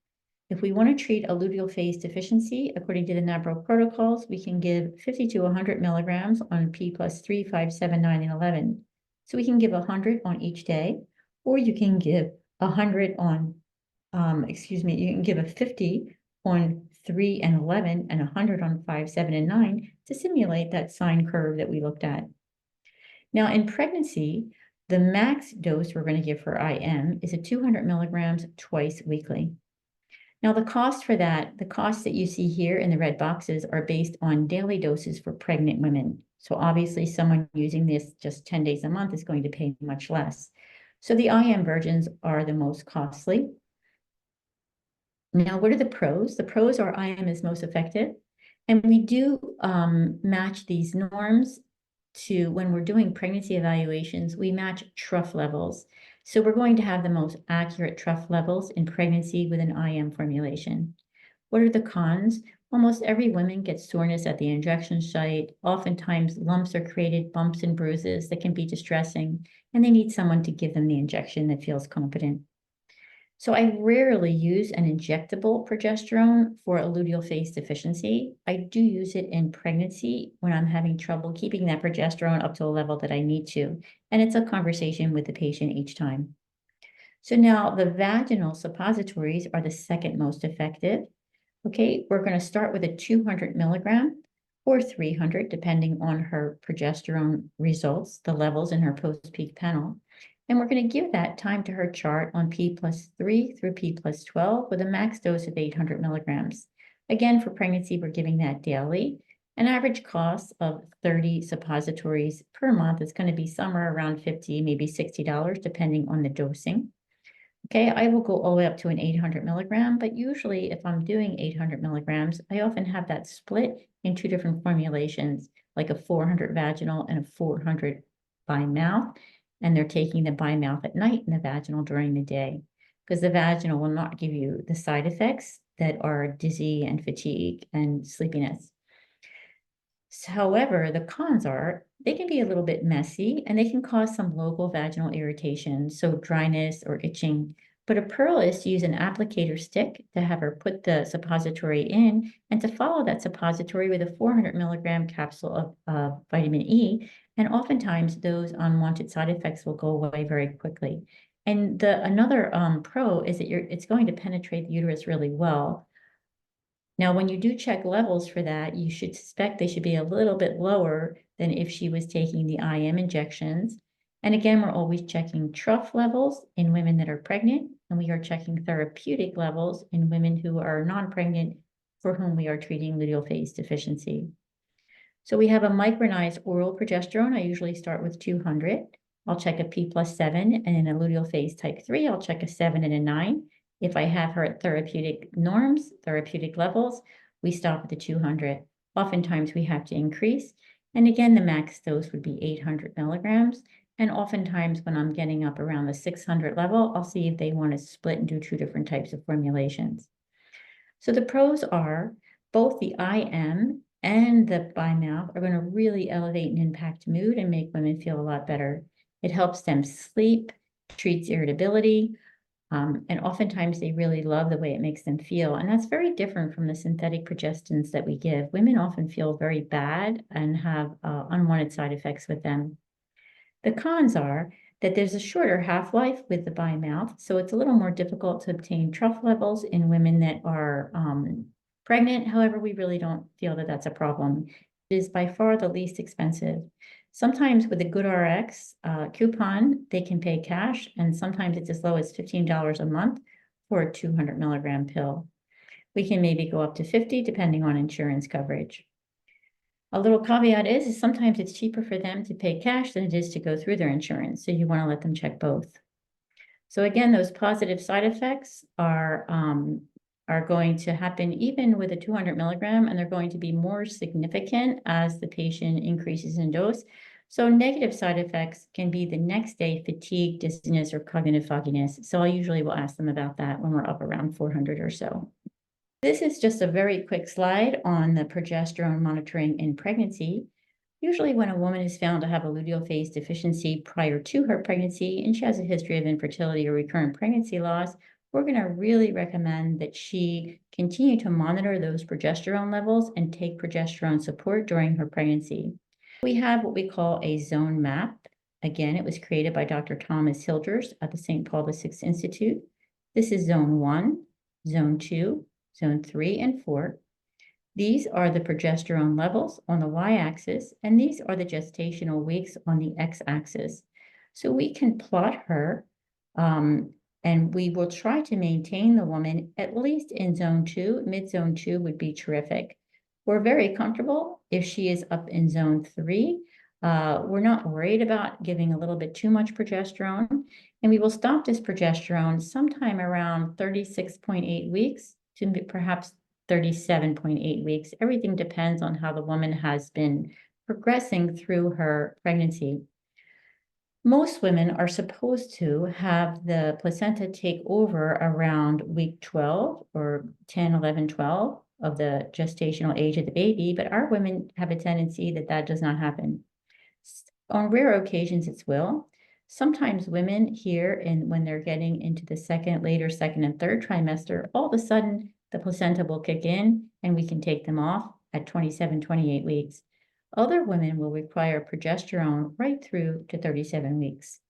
If we want to treat a luteal phase deficiency, according to the NaPro protocols, we can give 50 to 100 milligrams on P plus 3, 5, 7, 9, and 11. So we can give 100 on each day, or you can give 100 on, you can give a 50 on 3 and 11 and 100 on 5, 7, and 9 to simulate that sine curve that we looked at. Now, in pregnancy, the max dose we're going to give for IM is 200 milligrams twice weekly. Now, the cost for that, the costs that you see here in the red boxes are based on daily doses for pregnant women. So obviously, someone using this just 10 days a month is going to pay much less. So the IM versions are the most costly. Now, what are the pros? The pros are IM is most effective. And we do match these norms to when we're doing pregnancy evaluations, we match trough levels. So we're going to have the most accurate trough levels in pregnancy with an IM formulation. What are the cons? Almost every woman gets soreness at the injection site. Oftentimes lumps are created, bumps and bruises that can be distressing, and they need someone to give them the injection that feels competent. So I rarely use an injectable progesterone for a luteal phase deficiency. I do use it in pregnancy when I'm having trouble keeping that progesterone up to a level that I need to. And it's a conversation with the patient each time. So now the vaginal suppositories are the second most effective. Okay, we're going to start with a 200 milligram or 300, depending on her progesterone results, the levels in her post-peak panel. And we're going to give that time to her chart on P plus 3 through P plus 12 with a max dose of 800 milligrams. Again, for pregnancy, we're giving that daily. An average cost of 30 suppositories per month is going to be somewhere around $50, maybe $60, depending on the dosing. Okay, I will go all the way up to an 800 milligram, but usually if I'm doing 800 milligrams, I often have that split in two different formulations, like a 400 vaginal and a 400 by mouth. And they're taking the by mouth at night and the vaginal during the day, because the vaginal will not give you the side effects that are dizzy and fatigue and sleepiness. However, the cons are they can be a little bit messy and they can cause some local vaginal irritation, so dryness or itching. But a pearl is to use an applicator stick to have her put the suppository in and to follow that suppository with a 400 milligram capsule of vitamin E. And oftentimes those unwanted side effects will go away very quickly. And another pro is that it's going to penetrate the uterus really well. Now, when you do check levels for that, you should suspect they should be a little bit lower than if she was taking the IM injections. And again, we're always checking trough levels in women that are pregnant, and we are checking therapeutic levels in women who are non-pregnant for whom we are treating luteal phase deficiency. So we have a micronized oral progesterone. I usually start with 200. I'll check a P plus 7, and in a luteal phase type 3, I'll check a 7 and a 9. If I have her at therapeutic norms, therapeutic levels, we stop at the 200. Oftentimes we have to increase. And again, the max dose would be 800 milligrams. And oftentimes when I'm getting up around the 600 level, I'll see if they want to split and do two different types of formulations. So the pros are both the IM and the by mouth are going to really elevate and impact mood and make women feel a lot better. It helps them sleep, treats irritability. And oftentimes they really love the way it makes them feel. And that's very different from the synthetic progestins that we give. Women often feel very bad and have unwanted side effects with them. The cons are that there's a shorter half-life with the bi-mouth, so it's a little more difficult to obtain trough levels in women that are pregnant. However, we really don't feel that that's a problem. It is by far the least expensive. Sometimes with a GoodRx coupon, they can pay cash, and sometimes it's as low as $15 a month for a 200 milligram pill. We can maybe go up to 50 depending on insurance coverage. A little caveat is sometimes it's cheaper for them to pay cash than it is to go through their insurance, so you want to let them check both. So again, those positive side effects are going to happen even with a 200 milligram, and they're going to be more significant as the patient increases in dose. So negative side effects can be the next day fatigue, dizziness, or cognitive fogginess. So I usually will ask them about that when we're up around 400 or so. This is just a very quick slide on the progesterone monitoring in pregnancy. Usually when a woman is found to have a luteal phase deficiency prior to her pregnancy and she has a history of infertility or recurrent pregnancy loss, we're going to really recommend that she continue to monitor those progesterone levels and take progesterone support during her pregnancy. We have what we call a zone map. Again, it was created by Dr. Thomas Hilders at the St. Paul VI Institute. This is zone 1, zone 2, zone 3 and 4. These are the progesterone levels on the y-axis, and these are the gestational weeks on the x-axis. So we can plot her, and we will try to maintain the woman at least in zone 2. Mid-zone 2 would be terrific. We're very comfortable if she is up in zone 3. We're not worried about giving a little bit too much progesterone, and we will stop this progesterone sometime around 36.8 weeks to perhaps 37.8 weeks. Everything depends on how the woman has been progressing through her pregnancy. Most women are supposed to have the placenta take over around week 12 or 10, 11, 12 of the gestational age of the baby, but our women have a tendency that does not happen. On rare occasions, it will. Sometimes women here, when they're getting into the later second and third trimester, all of a sudden the placenta will kick in and we can take them off at 27, 28 weeks. Other women will require progesterone right through to 37 weeks.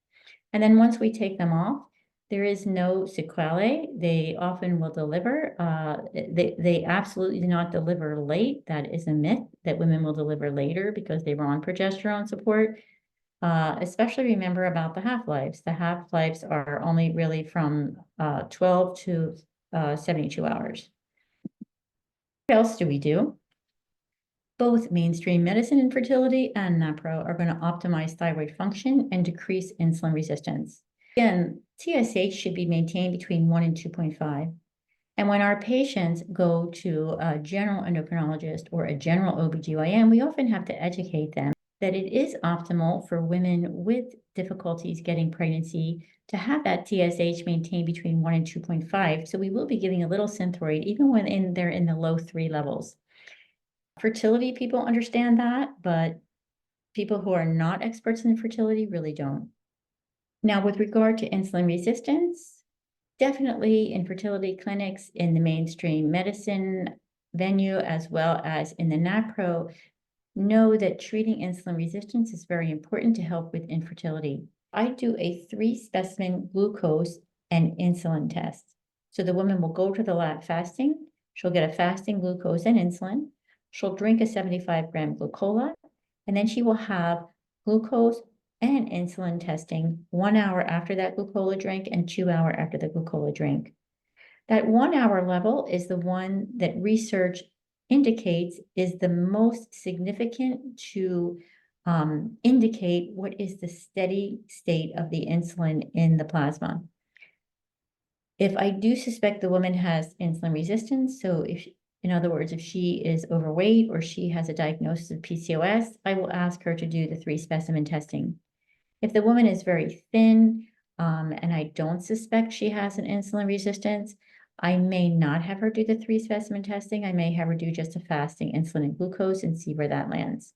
And then once we take them off, there is no sequelae. They often will deliver. They absolutely do not deliver late. That is a myth that women will deliver later because they were on progesterone support. Especially remember about the half-lives. The half-lives are only really from 12 to 72 hours. What else do we do? Both mainstream medicine and fertility and NaPro are going to optimize thyroid function and decrease insulin resistance. Again, TSH should be maintained between 1 and 2.5. And when our patients go to a general endocrinologist or a general OBGYN, we often have to educate them that it is optimal for women with difficulties getting pregnancy to have that TSH maintained between 1 and 2.5. So we will be giving a little Synthroid even when they're in the low 3 levels. Fertility people understand that, but people who are not experts in fertility really don't. Now, with regard to insulin resistance, definitely in fertility clinics, in the mainstream medicine venue, as well as in the NaPro, know that treating insulin resistance is very important to help with infertility. I do a 3-specimen glucose and insulin test. So the woman will go to the lab fasting. She'll get a fasting glucose and insulin. She'll drink a 75-gram glucola, and then she will have glucose and insulin testing 1 hour after that glucola drink and 2 hours after the glucola drink. That 1 hour level is the one that research indicates is the most significant to indicate what is the steady state of the insulin in the plasma. If I do suspect the woman has insulin resistance, so in other words, if she is overweight or she has a diagnosis of PCOS, I will ask her to do the 3-specimen testing. If the woman is very thin and I don't suspect she has an insulin resistance, I may not have her do the 3-specimen testing. I may have her do just a fasting insulin and glucose and see where that lands.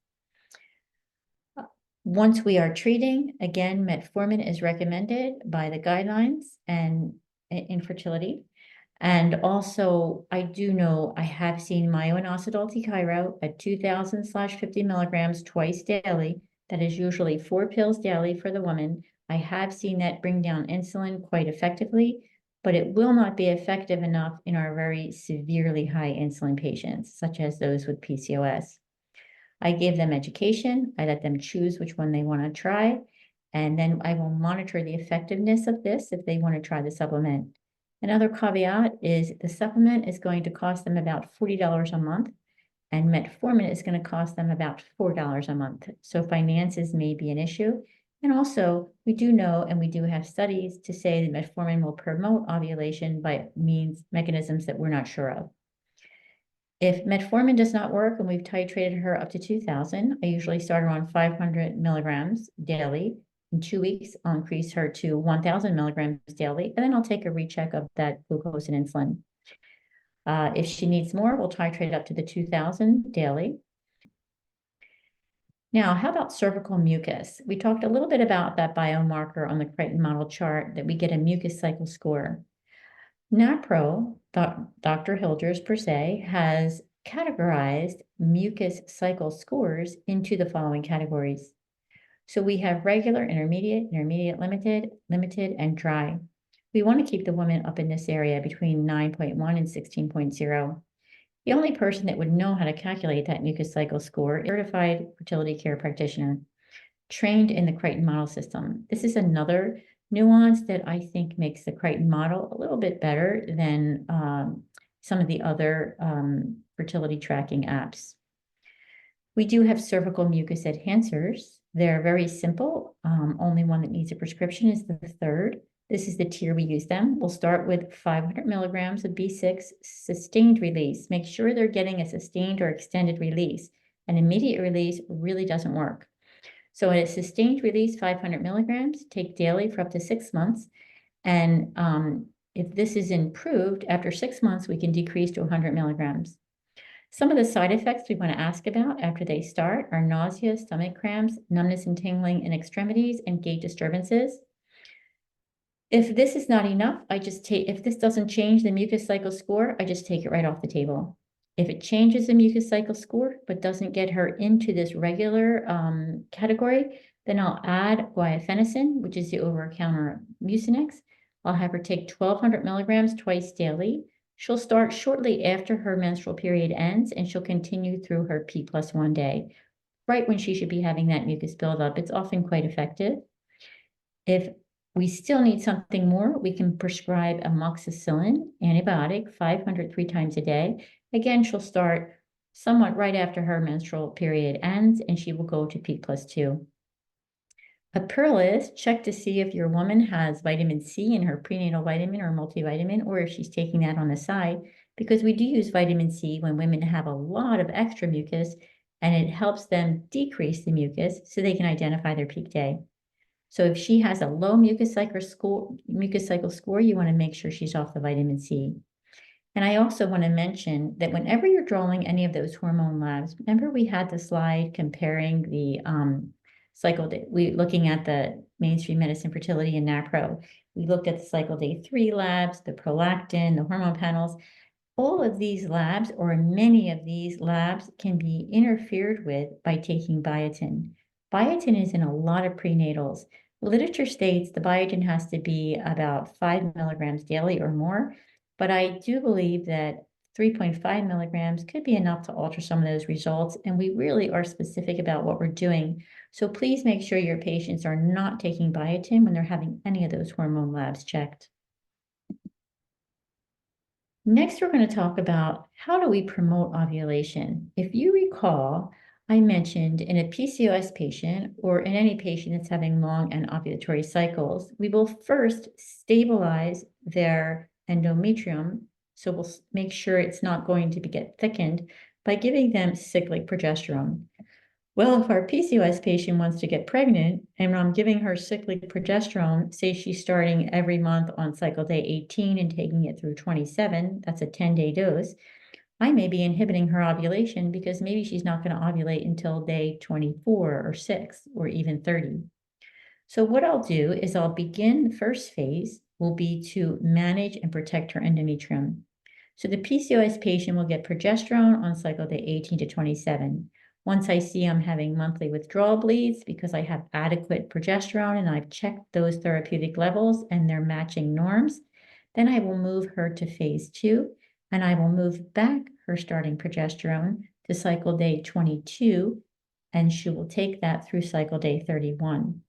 Once we are treating, again, metformin is recommended by the guidelines, and infertility. And also, I do know I have seen myo-inositol T-Chiro at 2,000/50 milligrams twice daily. That is usually 4 pills daily for the woman. I have seen that bring down insulin quite effectively, but it will not be effective enough in our very severely high insulin patients, such as those with PCOS. I gave them education. I let them choose which one they want to try. And then I will monitor the effectiveness of this if they want to try the supplement. Another caveat is the supplement is going to cost them about $40 a month, and metformin is going to cost them about $4 a month. So finances may be an issue. And also, we do know, and we do have studies to say that metformin will promote ovulation by mechanisms that we're not sure of. If metformin does not work and we've titrated her up to 2,000, I usually start her on 500 milligrams daily. In 2 weeks, I'll increase her to 1,000 milligrams daily, and then I'll take a recheck of that glucose and insulin. If she needs more, we'll titrate up to the 2,000 daily. Now, how about cervical mucus? We talked a little bit about that biomarker on the Crichton model chart that we get a mucus cycle score. NaPro, Dr. Hilders per se, has categorized mucus cycle scores into the following categories. So we have regular, intermediate, limited, and dry. We want to keep the woman up in this area between 9.1 and 16.0. The only person that would know how to calculate that mucus cycle score is a certified fertility care practitioner trained in the Crichton model system. This is another nuance that I think makes the Crichton model a little bit better than some of the other fertility tracking apps. We do have cervical mucus enhancers. They're very simple. Only one that needs a prescription is the third. This is the tier we use them. We'll start with 500 milligrams of B6 sustained release. Make sure they're getting a sustained or extended release. An immediate release really doesn't work. So at a sustained release, 500 milligrams, take daily for up to 6 months. And if this is improved, after 6 months, we can decrease to 100 milligrams. Some of the side effects we want to ask about after they start are nausea, stomach cramps, numbness and tingling in extremities, and gait disturbances. If this is not enough, if this doesn't change the mucus cycle score, I just take it right off the table. If it changes the mucus cycle score, but doesn't get her into this regular category, then I'll add guaifenesin, which is the over-the-counter Mucinex. I'll have her take 1,200 milligrams twice daily. She'll start shortly after her menstrual period ends, and she'll continue through her P+1 day, right when she should be having that mucus buildup. It's often quite effective. If we still need something more, we can prescribe amoxicillin antibiotic, 500 3 times a day. Again, she'll start somewhat right after her menstrual period ends, and she will go to P+2. A Perlis, check to see if your woman has vitamin C in her prenatal vitamin or multivitamin, or if she's taking that on the side, because we do use vitamin C when women have a lot of extra mucus, and it helps them decrease the mucus so they can identify their peak day. So if she has a low mucus cycle score, you want to make sure she's off the vitamin C. And I also want to mention that whenever you're drawing any of those hormone labs, remember we had the slide comparing the cycle day, looking at the mainstream medicine fertility and NaPro. We looked at the cycle day 3 labs, the prolactin, the hormone panels. All of these labs, or many of these labs, can be interfered with by taking biotin. Biotin is in a lot of prenatals. Literature states the biotin has to be about 5 milligrams daily or more, but I do believe that 3.5 milligrams could be enough to alter some of those results, and we really are specific about what we're doing. So please make sure your patients are not taking biotin when they're having any of those hormone labs checked. Next, we're going to talk about how do we promote ovulation. If you recall, I mentioned in a PCOS patient or in any patient that's having long and ovulatory cycles, we will first stabilize their endometrium. So we'll make sure it's not going to get thickened by giving them cyclic progesterone. Well, if our PCOS patient wants to get pregnant and I'm giving her cyclic progesterone, say she's starting every month on cycle day 18 and taking it through 27, that's a 10-day dose, I may be inhibiting her ovulation because maybe she's not going to ovulate until day 24 or 6 or even 30. So what I'll do is I'll begin the first phase will be to manage and protect her endometrium. So the PCOS patient will get progesterone on cycle day 18 to 27. Once I see I'm having monthly withdrawal bleeds because I have adequate progesterone and I've checked those therapeutic levels and they're matching norms, then I will move her to phase 2, and I will move back her starting progesterone to cycle day 22, and she will take that through cycle day 31.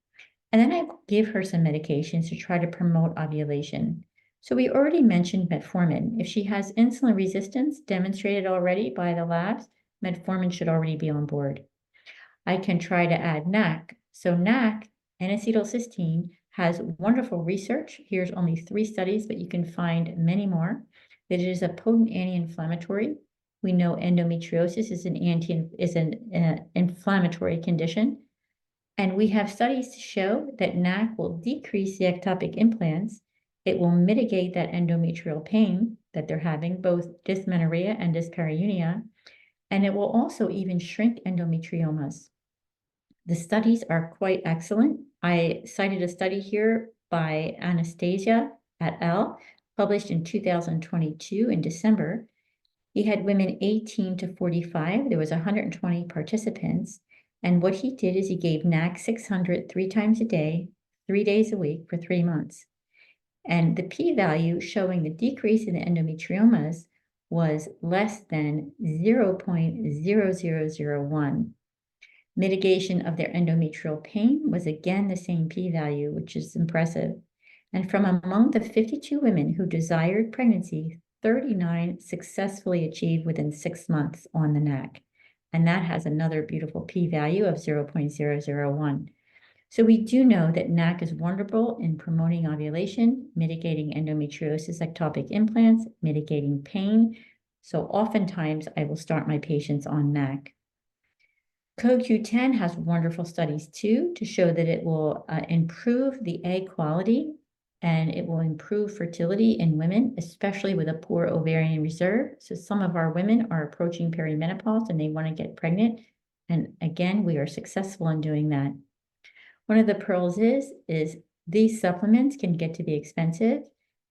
And then I give her some medications to try to promote ovulation. So we already mentioned metformin. If she has insulin resistance demonstrated already by the labs, metformin should already be on board. I can try to add NAC. So NAC, N-acetylcysteine, has wonderful research. Here's only 3 studies, but you can find many more. That it is a potent anti-inflammatory. We know endometriosis is an inflammatory condition. And we have studies to show that NAC will decrease the ectopic implants. It will mitigate that endometrial pain that they're having, both dysmenorrhea and dyspareunia, and it will also even shrink endometriomas. The studies are quite excellent. I cited a study here by Anastasia et al., published in 2022 in December. He had women 18 to 45. There was 120 participants. And what he did is he gave NAC 600 3 times a day, 3 days a week for 3 months. And the p-value showing the decrease in the endometriomas was less than 0.0001. Mitigation of their endometrial pain was again the same p-value, which is impressive. And from among the 52 women who desired pregnancy, 39 successfully achieved within 6 months on the NAC. And that has another beautiful p-value of 0.001. So we do know that NAC is wonderful in promoting ovulation, mitigating endometriosis ectopic implants, mitigating pain. So oftentimes I will start my patients on NAC. CoQ10 has wonderful studies too to show that it will improve the egg quality and it will improve fertility in women, especially with a poor ovarian reserve. So some of our women are approaching perimenopause and they want to get pregnant. And again, we are successful in doing that. One of the pearls is these supplements can get to be expensive.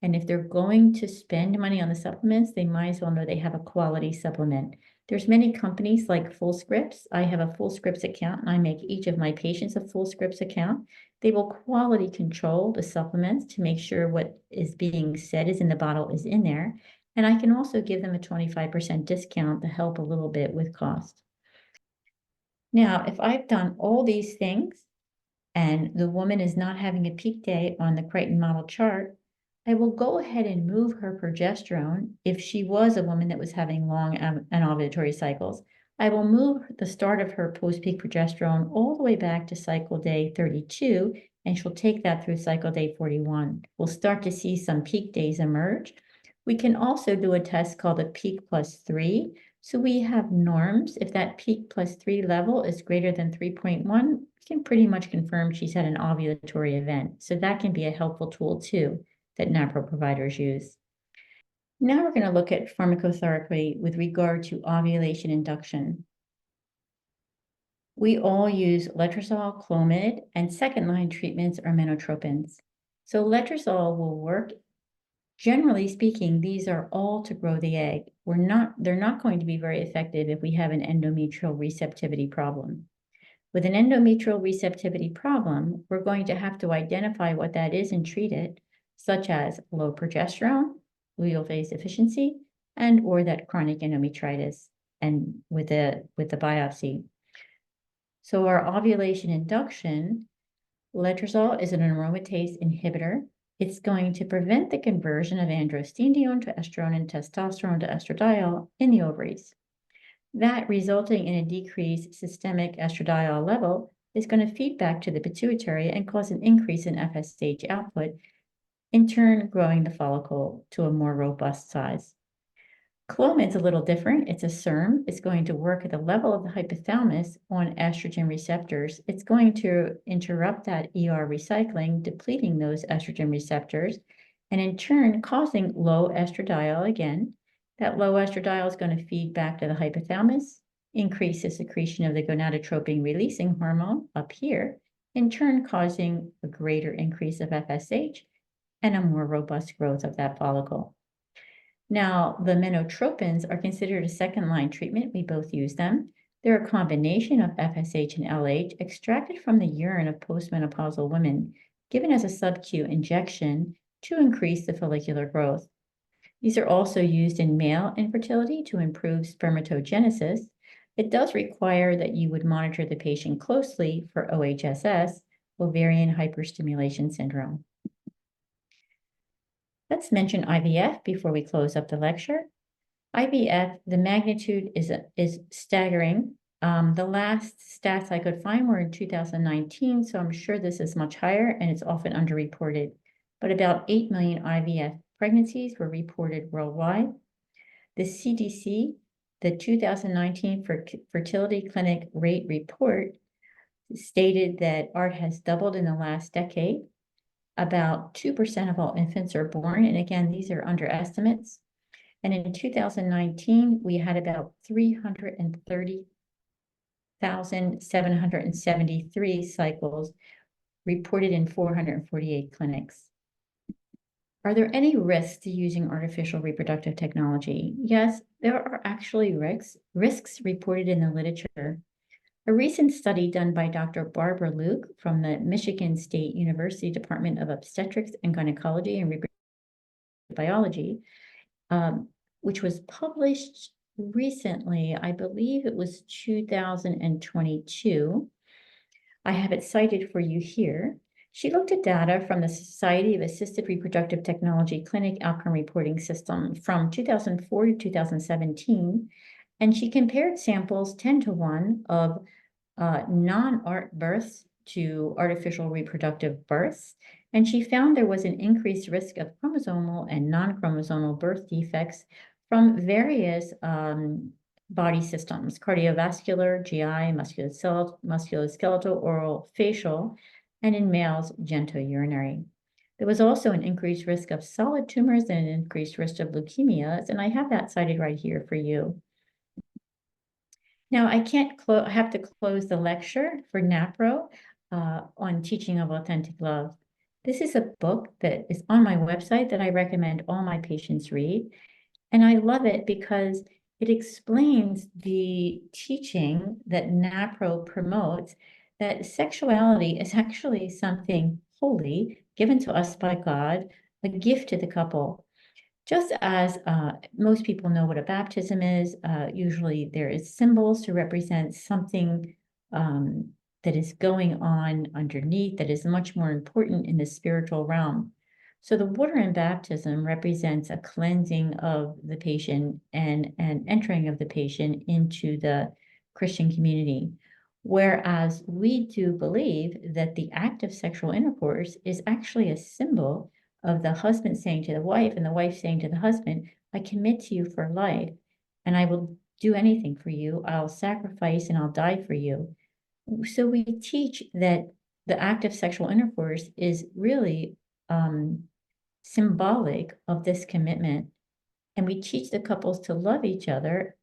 And if they're going to spend money on the supplements, they might as well know they have a quality supplement. There's many companies like Fullscripts. I have a Fullscripts account and I make each of my patients a Fullscripts account. They will quality control the supplements to make sure what is being said is in the bottle is in there. And I can also give them a 25% discount to help a little bit with cost. Now, if I've done all these things and the woman is not having a peak day on the Crichton model chart, I will go ahead and move her progesterone. If she was a woman that was having long anovulatory cycles, I will move the start of her post-peak progesterone all the way back to cycle day 32, and she'll take that through cycle day 41. We'll start to see some peak days emerge. We can also do a test called a peak plus 3. So we have norms. If that peak plus 3 level is greater than 3.1, we can pretty much confirm she's had an ovulatory event. So that can be a helpful tool too that NaPro providers use. Now we're going to look at pharmacotherapy with regard to ovulation induction. We all use letrozole, Clomid, and second-line treatments are menotropins. So letrozole will work. Generally speaking, these are all to grow the egg. They're not going to be very effective if we have an endometrial receptivity problem. With an endometrial receptivity problem, we're going to have to identify what that is and treat it, such as low progesterone, luteal phase deficiency, and or that chronic endometritis, and with the biopsy. So our ovulation induction, letrozole is an aromatase inhibitor. It's going to prevent the conversion of androstenedione to estrone and testosterone to estradiol in the ovaries. That, resulting in a decreased systemic estradiol level, is going to feed back to the pituitary and cause an increase in FSH output, in turn growing the follicle to a more robust size. Clomid's a little different. It's a SERM. It's going to work at the level of the hypothalamus on estrogen receptors. It's going to interrupt that ER recycling, depleting those estrogen receptors, and in turn causing low estradiol again. That low estradiol is going to feed back to the hypothalamus, increase the secretion of the gonadotropin releasing hormone up here, in turn causing a greater increase of FSH, and a more robust growth of that follicle. Now, the menotropins are considered a second-line treatment. We both use them. They're a combination of FSH and LH extracted from the urine of postmenopausal women, given as a sub-Q injection to increase the follicular growth. These are also used in male infertility to improve spermatogenesis. It does require that you would monitor the patient closely for OHSS, ovarian hyperstimulation syndrome. Let's mention IVF before we close up the lecture. IVF, the magnitude is staggering. The last stats I could find were in 2019, so I'm sure this is much higher and it's often underreported. But about 8 million IVF pregnancies were reported worldwide. The CDC, the 2019 Fertility Clinic Rate Report, stated that ART has doubled in the last decade. About 2% of all infants are born, and again, these are underestimates. And in 2019, we had about 330,773 cycles reported in 448 clinics. Are there any risks to using artificial reproductive technology? Yes, there are actually risks reported in the literature. A recent study done by Dr. Barbara Luke from the Michigan State University Department of Obstetrics and Gynecology and Reproductive Biology, which was published recently, I believe it was 2022. I have it cited for you here. She looked at data from the Society of Assisted Reproductive Technology Clinic Outcome Reporting System from 2004 to 2017, and she compared samples 10-to-1 of non-ART births to artificial reproductive births, and she found there was an increased risk of chromosomal and non-chromosomal birth defects from various body systems: cardiovascular, GI, musculoskeletal, oral, facial, and in males, genitourinary. There was also an increased risk of solid tumors and an increased risk of leukemias, and I have that cited right here for you. Now, I have to close the lecture for NaPro on Teaching of Authentic Love. This is a book that is on my website that I recommend all my patients read. And I love it because it explains the teaching that NaPro promotes, that sexuality is actually something holy given to us by God, a gift to the couple. Just as most people know what a baptism is, usually there is symbols to represent something that is going on underneath that is much more important in the spiritual realm. So the water in baptism represents a cleansing of the patient and an entering of the patient into the Christian community. Whereas we do believe that the act of sexual intercourse is actually a symbol of the husband saying to the wife and the wife saying to the husband, I commit to you for life and I will do anything for you. I'll sacrifice and I'll die for you. So we teach that the act of sexual intercourse is really symbolic of this commitment. And we teach the couples to love each other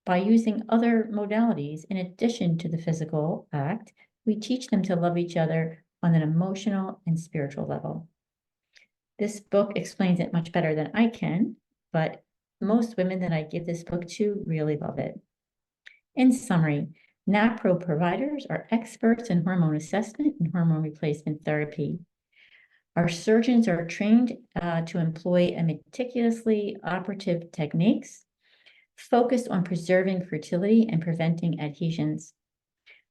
by using other modalities in addition to the physical act. We teach them to love each other on an emotional and spiritual level. This book explains it much better than I can, but most women that I give this book to really love it. In summary, NaPro providers are experts in hormone assessment and hormone replacement therapy. Our surgeons are trained to employ a meticulously operative techniques focused on preserving fertility and preventing adhesions.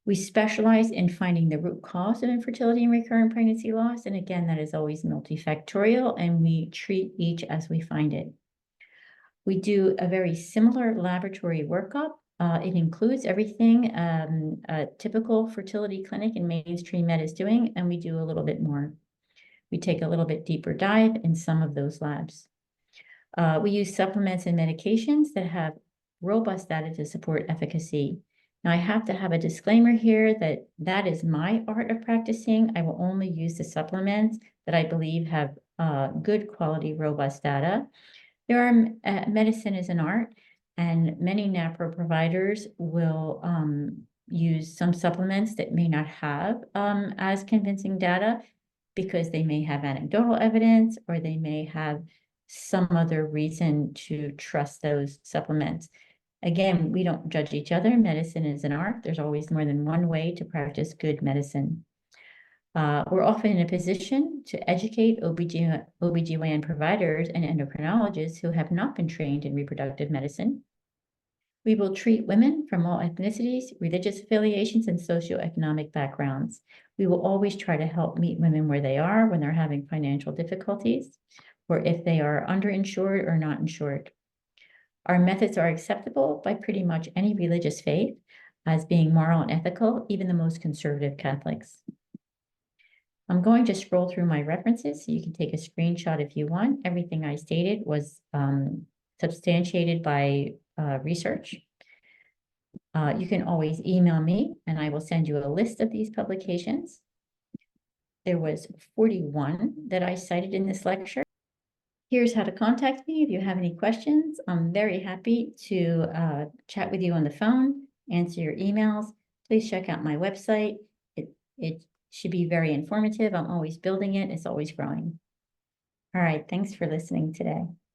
We specialize in finding the root cause of infertility and recurrent pregnancy loss. And again, that is always multifactorial, and we treat each as we find it. We do a very similar laboratory workup. It includes everything a typical fertility clinic in mainstream med is doing, and we do a little bit more. We take a little bit deeper dive in some of those labs. We use supplements and medications that have robust data to support efficacy. Now, I have to have a disclaimer here that that is my art of practicing. I will only use the supplements that I believe have good quality, robust data. There are medicine is an art, and many NaPro providers will use some supplements that may not have as convincing data because they may have anecdotal evidence or they may have some other reason to trust those supplements. Again, we don't judge each other. Medicine is an art. There's always more than one way to practice good medicine. We're often in a position to educate OBGYN providers and endocrinologists who have not been trained in reproductive medicine. We will treat women from all ethnicities, religious affiliations, and socioeconomic backgrounds. We will always try to help meet women where they are when they're having financial difficulties, or if they are underinsured or not insured. Our methods are acceptable by pretty much any religious faith as being moral and ethical, even the most conservative Catholics. I'm going to scroll through my references so you can take a screenshot if you want. Everything I stated was substantiated by research. You can always email me and I will send you a list of these publications. There was 41 that I cited in this lecture. Here's how to contact me if you have any questions. I'm very happy to chat with you on the phone, answer your emails. Please check out my website. It should be very informative. I'm always building it. It's always growing. All right. Thanks for listening today.